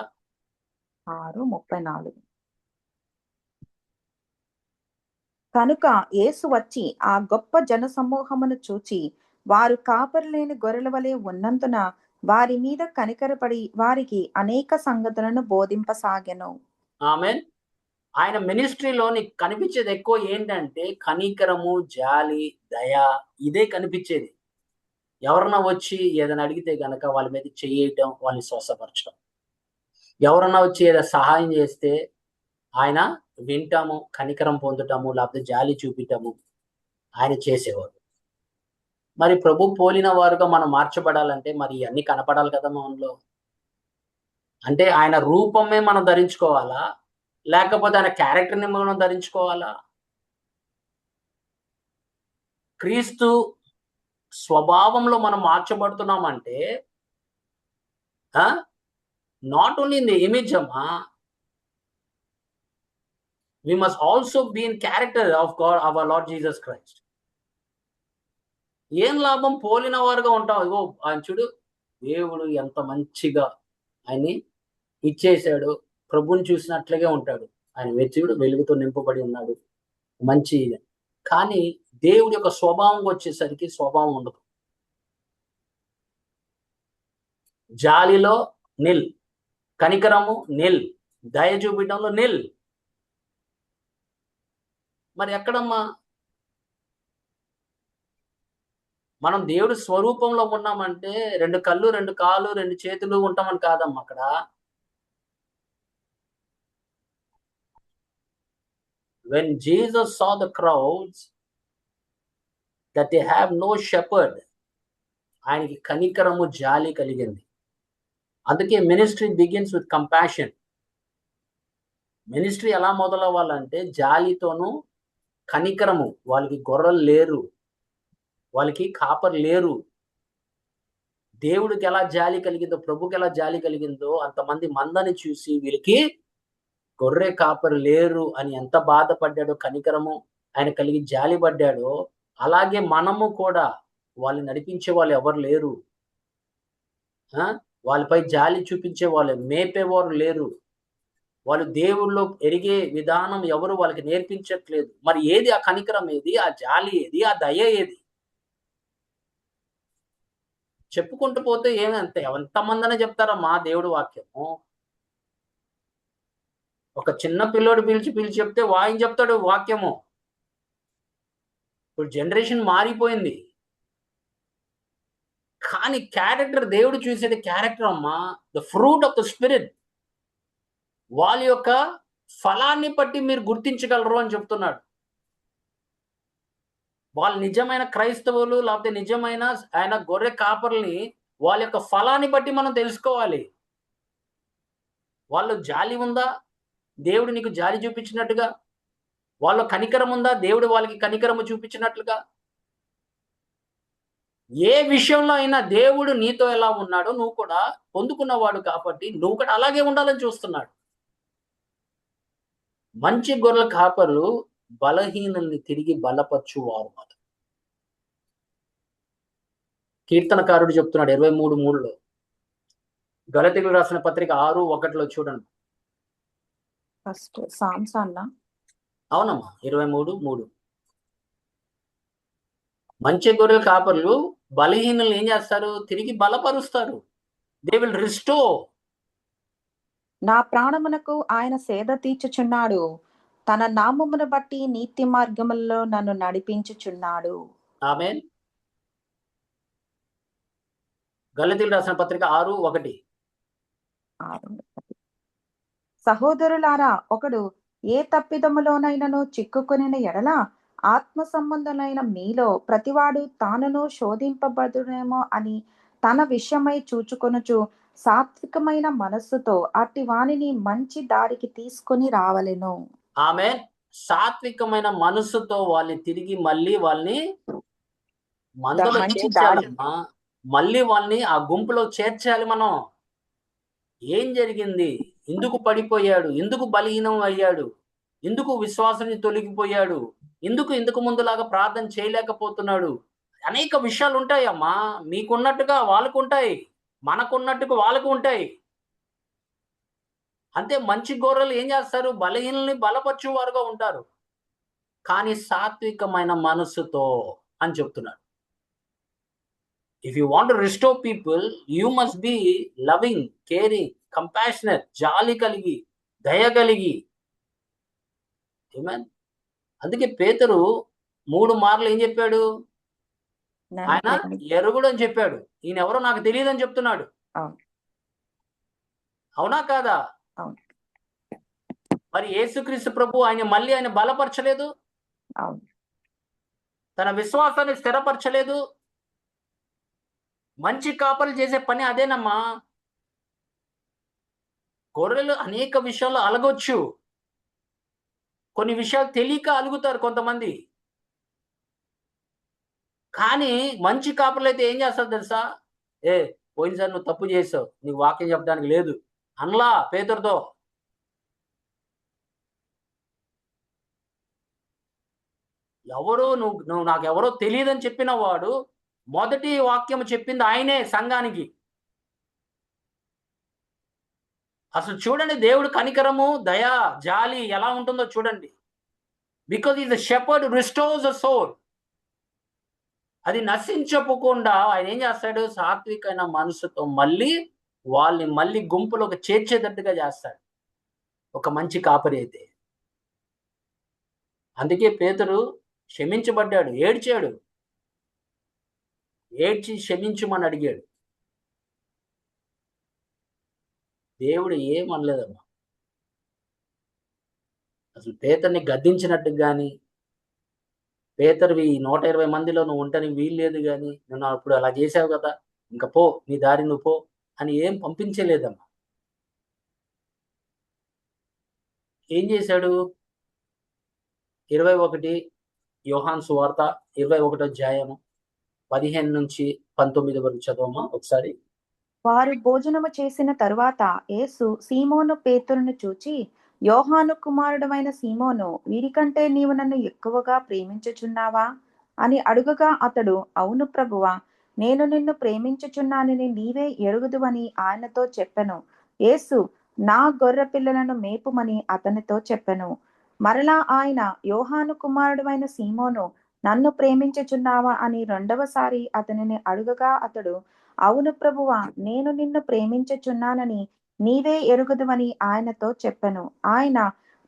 6:34. కనుక యేసు వచ్చి ఆ గొప్ప జన సమూహమును చూచి వారు కాపరి లేని గొర్రెల వలె ఉన్నందున వారి మీద కనికరపడి వారికి అనేక సంగతులను బోధింపసాగెను. ఆమెన్. ఆయన మినిస్ట్రీలో నీకు కనిపించేది ఎక్కువ ఏంటంటే కనికరము, జాలి, దయ ఇదే కనిపించేది. ఎవరన్నా వచ్చి ఏదైనా అడిగితే గనక వాళ్ళ మీద చెయ్యేయటం, వాళ్ళని స్వస్థపరచడం. ఎవరన్నా వచ్చి ఏదో సహాయం చేస్తే ఆయన వింటాము, కనికరం పొందటము, లేకపోతే జాలి చూపిటము ఆయన చేసేవారు. మరి ప్రభు పోలిన వారుగా మనం మార్చబడాలంటే మరి ఇయన్నీ కనపడాలి కదా మనలో. అంటే ఆయన రూపమే మనం ధరించుకోవాలా? లేకపోతే ఆయన క్యారెక్టర్‌ని మనం ధరించుకోవాలా? క్రీస్తు స్వభావంలో మనం మార్చబడుతున్నామంటే not only in the image అమ్మా. We must also be in character of God our Lord Jesus Christ. ఏం లాభం పోలిన వారుగా ఉంటాం. ఇగో ఆయన చూడు దేవుడు ఎంత మంచిగా ఆయన్ని ఇచ్చేసాడు. ప్రభువుని చూసినట్లుగే ఉంటాడు. ఆయన చూడు వెలుగుతో నింపబడి ఉన్నాడు. మంచి కానీ దేవుడి యొక్క స్వభావం వచ్చేసరికి స్వభావం ఉండదు. జాలిలో నిల్, కనికరము నిల్, దయ చూపించడంలో నిల్. మరి ఎక్కడమ్మా మనం దేవుడి స్వరూపంలో ఉన్నామంటే 2 కళ్ళు, 2 కాళ్ళు, 2 చేతులు ఉంటామని కాదమ్మా అక్కడ. When Jesus saw the crowds that they have no shepherd, ఆయనకి కనికరము, జాలి కలిగింది. అందుకే ministry begins with compassion. Ministry ఎలా మొదలవ్వాలంటే జాలితోనూ, కనికరము. వాళ్ళకి గొర్రెలు లేరు, వాళ్ళకి కాపరి లేరు. దేవుడికి ఎలా జాలి కలిగిందో, ప్రభుకి ఎలా జాలి కలిగిందో అంతమంది మందని చూసి వీళ్ళకి గొర్రె కాపరి లేరు అని ఎంత బాధపడ్డాడో, కనికరము ఆయన కలిగి జాలి పడ్డాడో, అలాగే మనము కూడా వాళ్ళు నడిపించే వాళ్ళు ఎవరు లేరు. వాళ్ళపై జాలి చూపించే వాళ్ళు, మేపేవారు లేరు. వాళ్ళు దేవుళ్ళో ఎరిగే విధానం ఎవరు వాళ్ళకి నేర్పించట్లేదు. మరి ఏది ఆ కనికరం, ఏది ఆ జాలి, ఏది ఆ దయ, ఏది చెప్పుకుంటూ పోతే ఏమంతే ఎంతమందనే చెప్తారమ్మా దేవుడు వాక్యము. ఒక చిన్న పిల్లోడు పిలిచి చెప్తే వాయిని చెప్తాడు వాక్యము. ఇప్పుడు జనరేషన్ మారిపోయింది. కానీ క్యారెక్టర్ దేవుడు చూసేది క్యారెక్టర్ అమ్మా. The fruit of the spirit. వాళ్ళ యొక్క ఫలాన్ని బట్టి మీరు గుర్తించగలరు అని చెప్తున్నాడు. వాళ్ళు నిజమైన క్రైస్తవులు లేకపోతే నిజమైన ఆయన గొర్రె కాపర్లని వాళ్ళ యొక్క ఫలాన్ని బట్టి మనం తెలుసుకోవాలి. వాళ్ళు జాలి ఉందా, దేవుడు నీకు జాలి చూపించినట్టుగా? వాళ్ళ కనికరం ఉందా, దేవుడు వాళ్ళకి కనికరము చూపించినట్లుగా? ఏ విషయంలో అయినా దేవుడు నీతో ఎలా ఉన్నాడో నువ్వు కూడా పొందుకున్నవాడు కాబట్టి నువ్వు కూడా అలాగే ఉండాలని చూస్తున్నాడు. మంచి గొర్రెల కాపర్లు బలహీనుల్ని తిరిగి బలపరచువారు. కీర్తనకారుడు చెప్తున్నాడు 23:3లో. గలతీయులకు రాసిన పత్రిక 6:1లో చూడండి. ఫస్ట్ సామ్స్ అన్న. అవునమ్మా, 23:3. మంచి గొర్రెల కాపర్లు బలహీనులు ఏం చేస్తారు? తిరిగి బలపరుస్తారు. They will restore. నా ప్రాణమునకు ఆయన సేద తీర్చుచున్నాడు, తన నామమును బట్టి నీతి మార్గములలో నన్ను నడిపించుచున్నాడు. ఆమేన్. గలతీయులకు రాసిన పత్రిక 6:1. సహోదరులారా, ఒకడు ఏ తప్పిదములోనైనను చిక్కుకొనిన ఎడల ఆత్మ సంబంధులైన మీలో ప్రతివాడు తానును శోధింపబడునేమో అని తన విషయమై చూచుకొనుచు సాత్వికమైన మనస్సుతో అట్టి వానిని మంచి దారికి తీసుకొని రావలెను. ఆమేన్. సాత్వికమైన మనస్సుతో వాళ్ళని తిరిగి మళ్ళీ వాళ్ళని మందలో చేర్చాలమ్మా. మళ్ళీ వాళ్ళని ఆ గుంపులో చేర్చాలి మనం. ఏం జరిగింది? ఎందుకు పడిపోయాడు? ఎందుకు బలహీనం అయ్యాడు? ఎందుకు విశ్వాసాన్ని తొలగిపోయాడు? ఎందుకు ఇంతకు ముందులాగా ప్రార్థన చేయలేకపోతున్నాడు? అనేక విషయాలు ఉంటాయమ్మా. మీకున్నట్టుగా వాళ్ళకు ఉంటాయి, మనకున్నట్టుగా వాళ్ళకు ఉంటాయి. అంతే. మంచి గొర్రెలు ఏం చేస్తారు? బలహీనల్ని బలపరచువారుగా ఉంటారు, కానీ సాత్వికమైన మనస్సుతో అని చెప్తున్నాడు. If you want to restore people, you must be loving, caring, compassionate, జాలి కలిగి, దయ కలిగి. ఆమేన్. అందుకే పేతురు 3 మార్లు ఏం చెప్పాడు? నన్ను ఆయన ప్రేమించు. ఎరుగుడు అని చెప్పాడు. ఈయన ఎవరో నాకు తెలియదని చెప్తున్నాడు. అవును. అవునా కాదా? అవును. మరి యేసుక్రీస్తు ప్రభు ఆయన బలపరచలేదు, అవును. తన విశ్వాసాన్ని స్థిరపరచలేదు. మంచి కాపరి చేసే పని అదేనమ్మా. గొర్రెలు అనేక విషయాల్లో అలగొచ్చు. కొన్ని విషయాలు తెలియక అలుగుతారు కొంతమంది. కానీ మంచి కాపరులైతే ఏం చేస్తారు తెలుసా? ఏ పోయినసారి నువ్వు తప్పు చేసావు, నీకు వాక్యం చెప్పడానికి లేదు అనలా పేతురుతో. ఎవరు నువ్వు నాకెవరో తెలియదని చెప్పిన వాడు మొదటి వాక్యం చెప్పింది ఆయనే సంఘానికి. అసలు చూడండి దేవుడు కనికరము, దయ, జాలి ఎలా ఉంటుందో చూడండి. Because is the shepherd restores the soul. అది నశించకుండా ఆయన ఏం చేస్తాడు? సాత్వికమైన మనసుతో వాళ్ళని మళ్ళీ గుంపులోకి చేర్చేటట్టుగా చేస్తాడు, ఒక మంచి కాపరి అయితే. అందుకే పేతురు క్షమించబడ్డాడు, ఏడ్చాడు, ఏడ్చి క్షమించమని అడిగాడు. దేవుడు ఏమనలేదమ్మా. అసలు పేతుర్ని గద్దించినట్టు గాని, పేతురువి 120 మందిలో నువ్వు ఉండటానికి వీలు లేదు గాని, నువ్వు అప్పుడు అలా చేసావు కదా, ఇంక పో, నీ దారి నువ్వు పో అని ఏం పంపించలేదమ్మా. ఏం చేశాడు? 21 యోహాను సువార్త 21వ అధ్యాయము 15-19 వరకు చదవమా ఒకసారి. వారు భోజనము చేసిన తరువాత యేసు సీమోను పేతురును చూచి, యోహాను కుమారుడమైన సీమోను, వీరికంటే నీవు నన్ను ఎక్కువగా ప్రేమించుచున్నావా అని అడుగగా అతడు, అవును ప్రభువా, నేను నిన్ను ప్రేమించుచున్నానని నీవే ఎరుగుదువని ఆయనతో చెప్పెను. యేసు, నా గొర్రె పిల్లలను మేపుమని అతనితో చెప్పెను. మరలా ఆయన, యోహాను కుమారుడమైన సీమోను, నన్ను ప్రేమించుచున్నావా అని 2వసారి అతనిని అడుగగా అతడు, అవును ప్రభువా, నేను నిన్ను ప్రేమించుచున్నానని నీవే ఎరుగుదువని ఆయనతో చెప్పెను. ఆయన,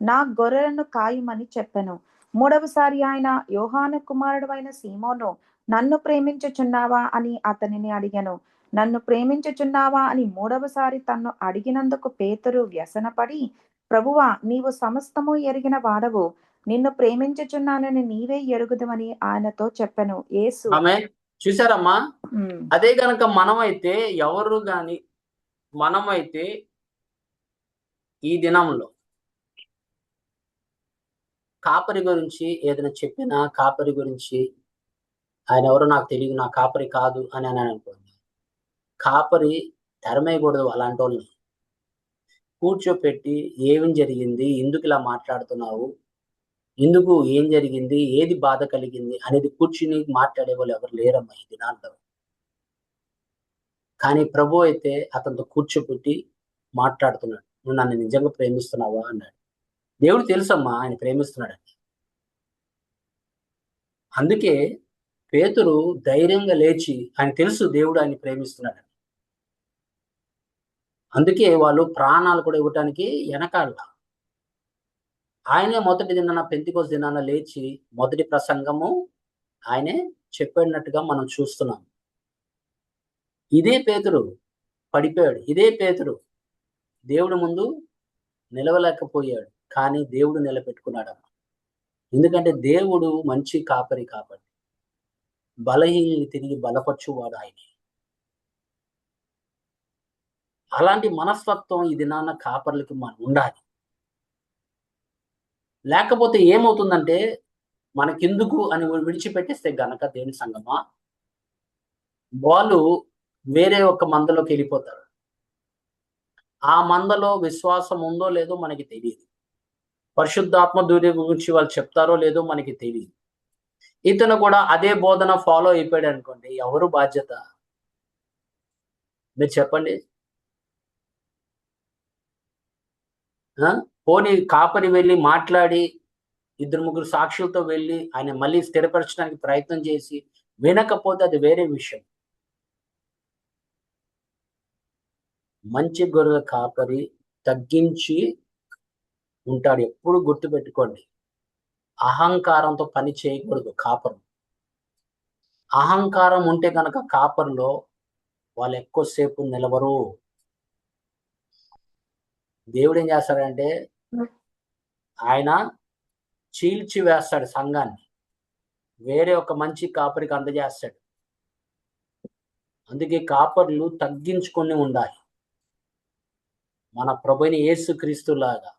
నా గొర్రెలను కాయుమని చెప్పెను. 3వసారి ఆయన, యోహాను కుమారుడైన సీమోను, నన్ను ప్రేమించుచున్నావా అని అతనిని అడిగెను. నన్ను ప్రేమించుచున్నావా అని 3వసారి తన్ను అడిగినందుకు పేతురు వ్యసనపడి, ప్రభువా, నీవు సమస్తము ఎరిగిన వాడవు, నిన్ను ప్రేమించుచున్నానని నీవే ఎరుగుదువని ఆయనతో చెప్పెను. యేసు, ఆమేన్. చూసారమ్మా? అదే గనక మనమైతే మనమైతే ఈ దినంలో కాపరి గురించి ఏదైనా చెప్పినా, కాపరి గురించి ఆయన ఎవరో నాకు తెలియదు, నా కాపరి కాదు అని అన్నాను అనుకోండి, కాపరి తెరమేయకూడదు అలాంటి వాళ్ళని. కూర్చోపెట్టి ఏం జరిగింది, ఎందుకు ఇలా మాట్లాడుతున్నావు, ఎందుకు, ఏం జరిగింది, ఏది బాధ కలిగింది అనేది కూర్చుని మాట్లాడే వాళ్ళు ఎవరు లేరమ్మా ఈ దినాల్లో. కానీ ప్రభు అయితే అతనితో కూర్చోపెట్టి మాట్లాడుతున్నాడు. నువ్వు నన్ను నిజంగా ప్రేమిస్తున్నావా అన్నాడు. దేవుడు తెలుసమ్మా ఆయన ప్రేమిస్తున్నాడని. అందుకే పేతురు ధైర్యంగా లేచి, ఆయన తెలుసు దేవుడు ఆయన ప్రేమిస్తున్నాడని. అందుకే వాళ్ళు ప్రాణాలు కూడా ఇవ్వటానికి వెనకాడల. ఆయనే మొదటి దినాన, పెంతెకొస్తు దినాన లేచి మొదటి ప్రసంగము ఆయనే చెప్పినట్టుగా మనం చూస్తున్నాం. ఇదే పేతురు పడిపోయాడు. ఇదే పేతురు దేవుడి ముందు నిలవలేకపోయాడు. కానీ దేవుడు నిలబెట్టుకున్నాడు. ఎందుకంటే దేవుడు మంచి కాపరి కాబట్టి. బలహీనుల్ని తిరిగి బలపరచువాడు ఆయనే. అలాంటి మనస్తత్వం ఈ దినాన కాపర్లకి మనం ఉండాలి. లేకపోతే ఏమవుతుందంటే, మనకెందుకు అని విడిచిపెట్టేస్తే గనక దేవుని సంగమా, వాళ్ళు వేరే ఒక మందలోకి వెళ్ళిపోతారు. ఆ మందలో విశ్వాసం ఉందో లేదో మనకి తెలియదు. పరిశుద్ధాత్మ దూరి గురించి వాళ్ళు చెప్తారో లేదో మనకి తెలియదు. ఇతను కూడా అదే బోధన ఫాలో అయిపోయాడు అనుకోండి, ఎవరు బాధ్యత? మీరు చెప్పండి. పోనీ కాపరి వెళ్ళి మాట్లాడి 2-3 సాక్షులతో వెళ్ళి ఆయన మళ్ళీ స్థిరపరచడానికి ప్రయత్నం చేసి వినకపోతే అది వేరే విషయం. మంచి గొర్రెల కాపరి తగ్గించి ఉంటాడు. ఎప్పుడు గుర్తుపెట్టుకోండి. అహంకారంతో పని చేయకూడదు కాపరు. అహంకారం ఉంటే కనుక కాపర్లో వాళ్ళు ఎక్కువసేపు నిలవరు. దేవుడు ఏం చేస్తాడంటే ఆయన చీల్చి వేస్తాడు సంఘాన్ని, వేరే ఒక మంచి కాపరికి అందజేస్తాడు. అందుకే కాపర్లు తగ్గించుకొని ఉండాలి. మన ప్రభువైన యేసుక్రీస్తు లాగా.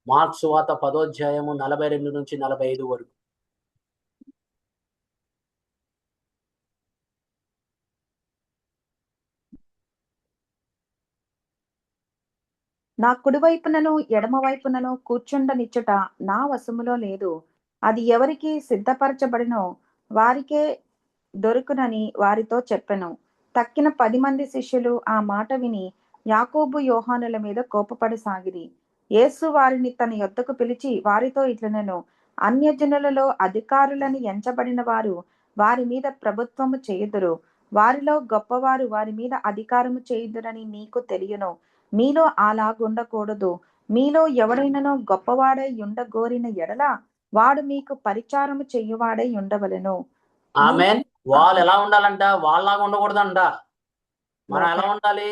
మార్క్స్ సువార్త 10వ అధ్యాయము 42 నుంచి 45 వరకు. నా కుడివైపునను ఎడమవైపునను కూర్చుండనిచ్చుట నా వశములో లేదు. అది ఎవరికి సిద్ధపరచబడినో వారికే దొరుకునని వారితో చెప్పెను. తక్కిన 10 మంది శిష్యులు ఆ మాట విని యాకోబు యోహానుల మీద కోపపడసాగిరి. యేసు వారిని తన యొద్దకు పిలిచి వారితో ఇట్లనెను, అన్యజనులలో అధికారులని ఎంచబడిన వారు వారి మీద ప్రభుత్వము చేయుదురు. వారిలో గొప్పవారు వారి మీద అధికారము చేయుదురని నీకు తెలియను. మీలో అలాగుండకూడదు. మీలో ఎవడైనను గొప్పవాడై ఉండగోరిన ఎడల వాడు మీకు పరిచారము చెయ్యువాడై ఉండవలెను. ఆమేన్. వాళ్ళు ఎలా ఉండాలంట? వాళ్ళలాగా ఉండకూడదంట. మనం ఎలా ఉండాలి?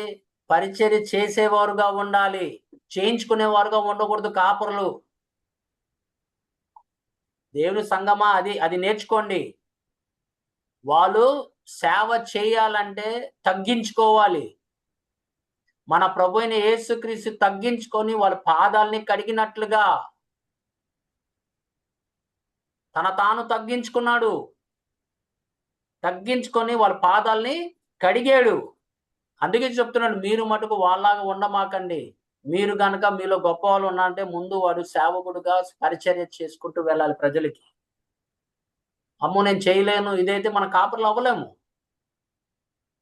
పరిచర్య చేసేవారుగా ఉండాలి. చేయించుకునేవారుగా ఉండకూడదు కాపరులు. దేవుని సంగమా, అది నేర్చుకోండి. వాళ్ళు సేవ చేయాలంటే తగ్గించుకోవాలి. మన ప్రభువైన యేసుక్రీస్తు తగ్గించుకొని వాళ్ళ పాదాలని కడిగినట్లుగా తన తాను తగ్గించుకున్నాడు. తగ్గించుకొని వాళ్ళ పాదాల్ని కడిగాడు. అందుకే చెప్తున్నాడు, మీరు మటుకు వాళ్ళలాగా ఉండమాకండి. మీరు గనక మీలో గొప్ప వాళ్ళు ఉన్నారంటే ముందు వాడు సేవకుడుగా పరిచర్య చేసుకుంటూ వెళ్ళాలి ప్రజలకి. అమ్మో నేను చేయలేను, ఇదైతే మన కాపర్లు అవ్వలేము.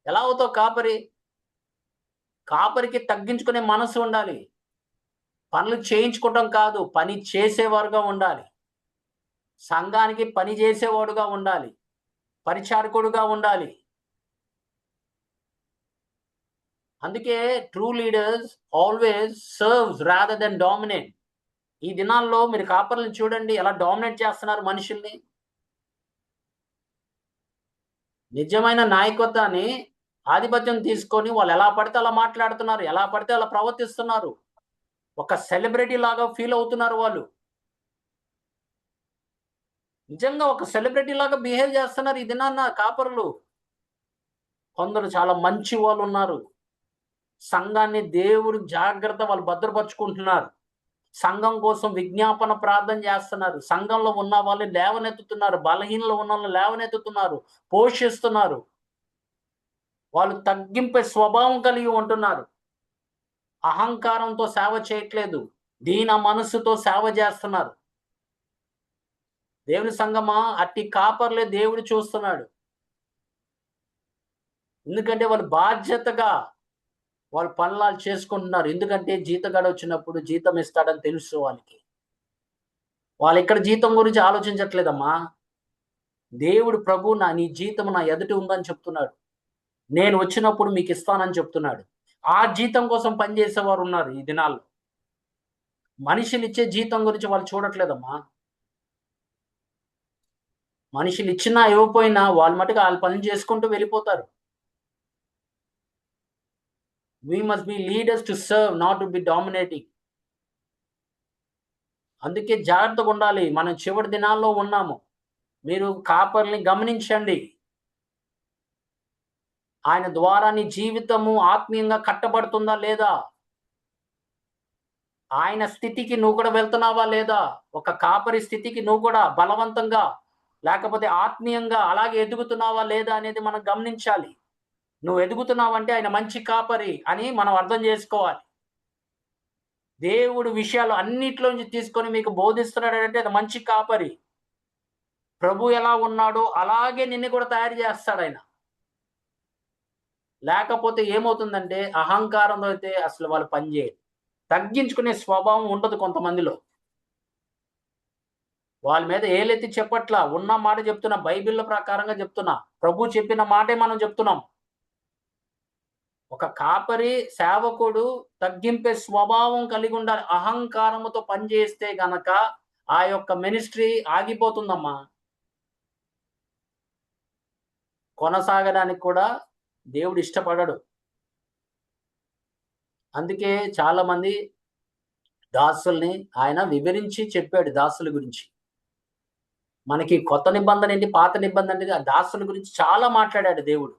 ఎలా అవుతావు కాపరి? కాపరికి తగ్గించుకునే మనసు ఉండాలి. పనులు చేయించుకోవటం కాదు, పని చేసేవారుగా ఉండాలి. సంఘానికి పని చేసేవాడుగా ఉండాలి. పరిచారకుడుగా ఉండాలి. అందుకే true leaders always serves rather than dominate. ఈ దినాల్లో మీరు కాపర్లను చూడండి ఎలా డామినేట్ చేస్తున్నారు మనుషుల్ని. నిజమైన నాయకత్వాన్ని ఆధిపత్యం తీసుకొని వాళ్ళు ఎలా పడితే అలా మాట్లాడుతున్నారు, ఎలా పడితే అలా ప్రవర్తిస్తున్నారు. ఒక సెలబ్రిటీ లాగా ఫీల్ అవుతున్నారు వాళ్ళు. నిజంగా ఒక సెలబ్రిటీ లాగా బిహేవ్ చేస్తున్నారు ఈ దినాన్న కాపరులు. కొందరు చాలా మంచి వాళ్ళు ఉన్నారు. సంఘాన్ని దేవుడు జాగ్రత్త వాళ్ళు భద్రపరుచుకుంటున్నారు. సంఘం కోసం విజ్ఞాపన ప్రార్థన చేస్తున్నారు. సంఘంలో ఉన్న వాళ్ళని లేవనెత్తుతున్నారు. బలహీనలో ఉన్న వాళ్ళని లేవనెత్తుతున్నారు, పోషిస్తున్నారు. వాళ్ళు తగ్గింపే స్వభావం కలిగి ఉంటున్నారు. అహంకారంతో సేవ చేయట్లేదు, దీన మనస్సుతో సేవ చేస్తున్నారు. దేవుని సంఘమా, అట్టి కాపర్లే దేవుడు చూస్తున్నాడు. ఎందుకంటే వాళ్ళు బాధ్యతగా వాళ్ళ పనులు చేసుకుంటున్నారు. ఎందుకంటే జీతగాడు వచ్చినప్పుడు జీతం ఇస్తాడని తెలుసు వాళ్ళకి. వాళ్ళు ఇక్కడ జీతం గురించి ఆలోచించట్లేదమ్మా. దేవుడు ప్రభు నీ జీతం నా ఎదుట ఉందని చెప్తున్నాడు. నేను వచ్చినప్పుడు మీకు ఇస్తానని చెప్తున్నాడు. ఆ జీతం కోసం పనిచేసేవారు ఉన్నారు ఈ దినాల్లో. మనుషులు ఇచ్చే జీతం గురించి వాళ్ళు చూడట్లేదమ్మా. మనుషులు ఇచ్చినా ఇవ్వకపోయినా వాళ్ళు మటుకు వాళ్ళు పని చేసుకుంటూ వెళ్ళిపోతారు. We must be leaders to serve, not to be dominating. అందుకే జాగ్రత్తగా ఉండాలి. మనం చివరి దినాల్లో ఉన్నాము. మీరు కాపర్ని గమనించండి. ఆయన ద్వారా నీ జీవితము ఆత్మీయంగా కట్టబడుతుందా లేదా? ఆయన స్థితికి నువ్వు కూడా వెళ్తున్నావా లేదా? ఒక కాపరి స్థితికి నువ్వు కూడా బలవంతంగా లేకపోతే ఆత్మీయంగా అలాగే ఎదుగుతున్నావా లేదా అనేది మనం గమనించాలి. నువ్వు ఎదుగుతున్నావంటే ఆయన మంచి కాపరి అని మనం అర్థం చేసుకోవాలి. దేవుడు విషయాలు అన్నిట్లోంచి తీసుకొని మీకు బోధిస్తున్నాడంటే అది మంచి కాపరి. ప్రభు ఎలా ఉన్నాడో అలాగే నిన్ను కూడా తయారు చేస్తాడు ఆయన. లేకపోతే ఏమవుతుందంటే అహంకారంతో అయితే అసలు వాళ్ళు పనిచేయరు. తగ్గించుకునే స్వభావం ఉండదు కొంతమందిలో. వాళ్ళ మీద ఏలెత్తి చెప్పట్లా, ఉన్న మాట చెప్తున్నా, బైబిల్ ప్రకారంగా చెప్తున్నా, ప్రభు చెప్పిన మాటే మనం చెప్తున్నాం. ఒక కాపరి సేవకుడు తగ్గింపే స్వభావం కలిగి ఉండాలి. అహంకారముతో పనిచేస్తే గనక ఆ యొక్క మినిస్ట్రీ ఆగిపోతుందమ్మా. కొనసాగడానికి కూడా దేవుడు ఇష్టపడడు. అందుకే చాలా మంది దాసుల్ని ఆయన వివరించి చెప్పాడు దాసుల గురించి. మనకి కొత్త నిబంధన ఏంటి, పాత నిబంధన ఏంటి, ఆ దాసుల గురించి చాలా మాట్లాడాడు దేవుడు.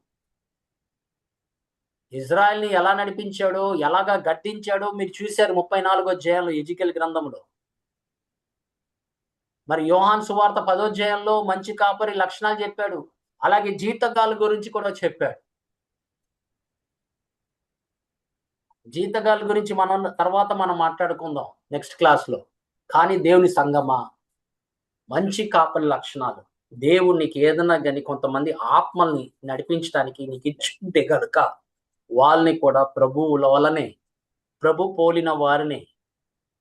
ఇజ్రాయెల్ని ఎలా నడిపించాడో, ఎలాగా గద్దించాడో మీరు చూశారు 34వ అధ్యాయంలో ఎజికేల్ గ్రంథంలో. మరి యోహాను సువార్త 10వ అధ్యాయంలో మంచి కాపరి లక్షణాలు చెప్పాడు. అలాగే జీతగాళ్ళ గురించి కూడా చెప్పాడు. జీతగాళ్ళ గురించి తర్వాత మనం మాట్లాడుకుందాం నెక్స్ట్ క్లాస్లో. కానీ దేవుని సంగమా, మంచి కాపరి లక్షణాలు, దేవుడు నీకు ఏదైనా కానీ కొంతమంది ఆత్మల్ని నడిపించడానికి నీకు ఇచ్చుంటే కనుక వాళ్ళని కూడా ప్రభువుల వలనే, ప్రభు పోలిన వారిని,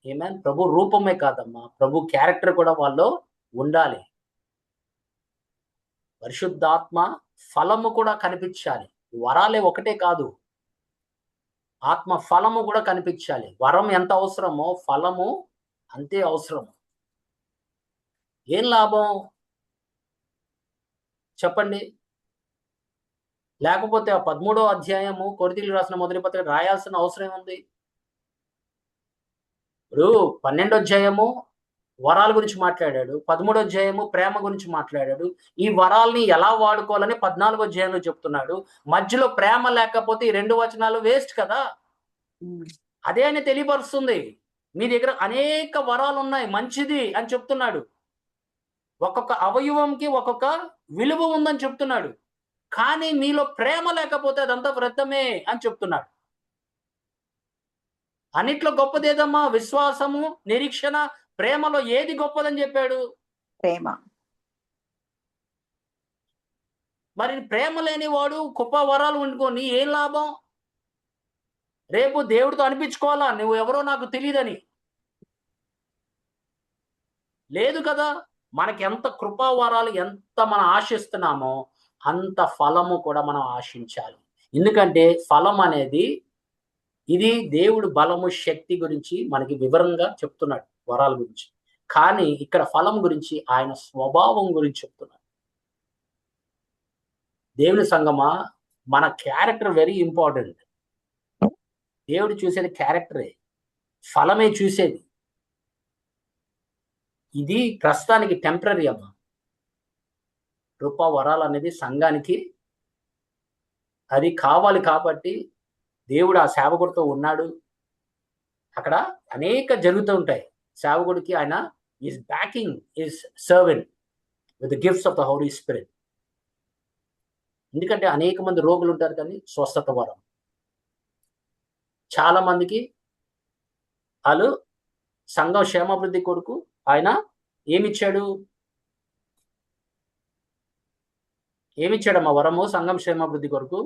ఏమేన్ ప్రభు రూపమే కాదమ్మా, ప్రభు క్యారెక్టర్ కూడా వాళ్ళు ఉండాలి. పరిశుద్ధాత్మ ఫలము కూడా కనిపించాలి. వరాలే ఒకటే కాదు, ఆత్మ ఫలము కూడా కనిపించాలి. వరం ఎంత అవసరమో ఫలము అంతే అవసరం. ఏం లాభం చెప్పండి? లేకపోతే ఆ 13వ అధ్యాయము కొరింథీయులకు రాసిన మొదటి పత్రిక రాయాల్సిన అవసరం ఉంది. ఇప్పుడు 12వ అధ్యాయము వరాల గురించి మాట్లాడాడు, 13వ అధ్యాయము ప్రేమ గురించి మాట్లాడాడు. ఈ వరాల్ని ఎలా వాడుకోవాలని 14వ అధ్యాయంలో చెప్తున్నాడు. మధ్యలో ప్రేమ లేకపోతే ఈ 2 వచనాలు వేస్ట్ కదా. అదే ఆయన తెలియపరుస్తుంది. మీ దగ్గర అనేక వరాలు ఉన్నాయి, మంచిది అని చెప్తున్నాడు. ఒక్కొక్క అవయవంకి ఒక్కొక్క విలువ ఉందని చెప్తున్నాడు. కానీ మీలో ప్రేమ లేకపోతే అదంతా వ్యర్థమే అని చెప్తున్నాడు. అన్నిట్లో గొప్పదేదమ్మా? విశ్వాసము, నిరీక్షణ, ప్రేమలో ఏది గొప్పదని చెప్పాడు? ప్రేమ. మరి ప్రేమ లేని వాడు గొప్ప వరాలు ఉండుకొని ఏం లాభం? రేపు దేవుడితో అనిపించుకోవాలా నువ్వు ఎవరో నాకు తెలియదని? లేదు కదా. మనకి ఎంత కృపావరాలు ఎంత మనం ఆశిస్తున్నామో అంత ఫలము కూడా మనం ఆశించాలి. ఎందుకంటే ఫలం అనేది ఇది దేవుడు బలము, శక్తి గురించి మనకి వివరంగా చెప్తున్నాడు, వరాల గురించి. కానీ ఇక్కడ ఫలం గురించి ఆయన స్వభావం గురించి చెప్తున్నాడు. దేవుని సంగమా, మన క్యారెక్టర్ వెరీ ఇంపార్టెంట్. దేవుడు చూసేది క్యారెక్టరే, ఫలమే చూసేది. ఇది ప్రస్తుతానికి టెంపరరీ అమ్మా. కృప వరాలు అనేది సంఘానికి అది కావాలి కాబట్టి దేవుడు ఆ సేవకుడితో ఉన్నాడు. అక్కడ అనేక జరుగుతూ ఉంటాయి. సేవకుడికి ఆయన his backing his servant with the gifts of the Holy Spirit. ఎందుకంటే అనేక మంది రోగులు ఉంటారు, కానీ స్వస్థత వరం చాలా మందికి. వాళ్ళు సంఘం క్షేమాభివృద్ధి కొరకు ఆయన ఏమిచ్చాడమ్మా వరము? సంఘం క్షేమాభివృద్ధి కొరకు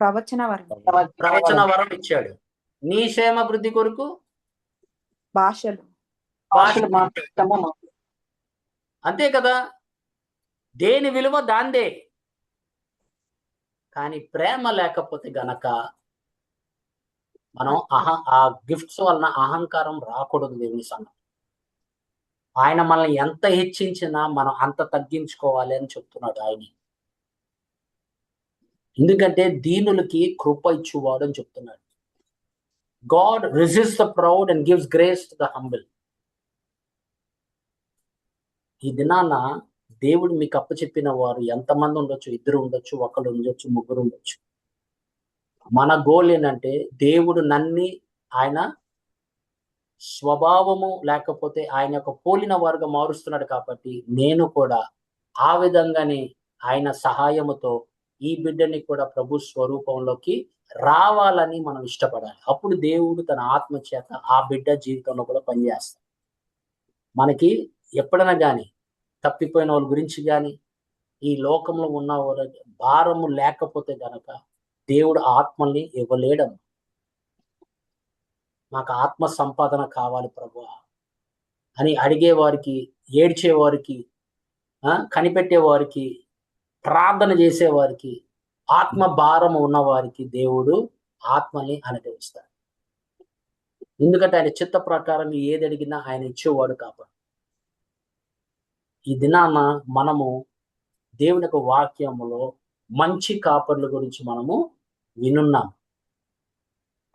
ప్రవచన వరం ఇచ్చాడు. నీ క్షేమాభివృద్ధి కొరకు భాషలు. అంతే కదా. దేని విలువ దాందే. కానీ ప్రేమ లేకపోతే గనక మనం ఆ గిఫ్ట్స్ వలన అహంకారం రాకూడదు. దేవుని సంఘం ఆయన మనల్ని ఎంత హెచ్చించినా మనం అంత తగ్గించుకోవాలి అని చెప్తున్నాడు ఆయన. ఎందుకంటే దీనులకి కృప ఇచ్చువాడు అని చెప్తున్నాడు. God resists the proud and gives grace to the humble. ఈ దినాన దేవుడు మీకు అప్పచెప్పిన వారు ఎంతమంది ఉండొచ్చు? 2 ఉండొచ్చు, 1 ఉండొచ్చు, 3 ఉండొచ్చు. మన గోల్ ఏంటంటే దేవుడు నన్ని ఆయన స్వభావము లేకపోతే ఆయన యొక్క పోలిన వారుగా మారుస్తున్నాడు కాబట్టి నేను కూడా ఆ విధంగానే ఆయన సహాయముతో ఈ బిడ్డని కూడా ప్రభు స్వరూపంలోకి రావాలని మనం ఇష్టపడాలి. అప్పుడు దేవుడు తన ఆత్మ చేత ఆ బిడ్డ జీవితంలో కూడా పనిచేస్తాడు. మనకి ఎప్పుడైనా కానీ తప్పిపోయిన వాళ్ళ గురించి కానీ ఈ లోకంలో ఉన్న వాళ్ళ భారము లేకపోతే గనక దేవుడు ఆత్మల్ని ఇవ్వలేడం. మాకు ఆత్మ సంపాదన కావాలి ప్రభువా అని అడిగేవారికి, ఏడ్చేవారికి, కనిపెట్టేవారికి, ప్రార్థన చేసేవారికి ఆత్మ భారం ఉన్న వారికి దేవుడు ఆత్మని అనుగ్రహిస్తాడు. ఎందుకంటే ఆయన చిత్త ప్రకారం ఏది అడిగినా ఆయన ఇచ్చేవాడు కాబట్టి. ఈ దినాన మనము దేవుని యొక్క వాక్యములో మంచి కాపర్ల గురించి మనము వినున్నాం.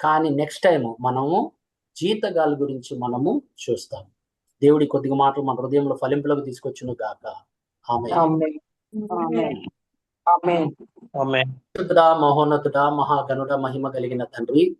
కానీ నెక్స్ట్ టైం మనము జీతగాళ్ళ గురించి మనము చూస్తాం. దేవుడి కొద్దిగా మాటలు మన హృదయంలో ఫలింపులకు తీసుకొచ్చును గాక. ఆమేన్. ఆమేన్. మహోన్నతుడా, మహాగణుడ, మహిమ కలిగిన తండ్రి,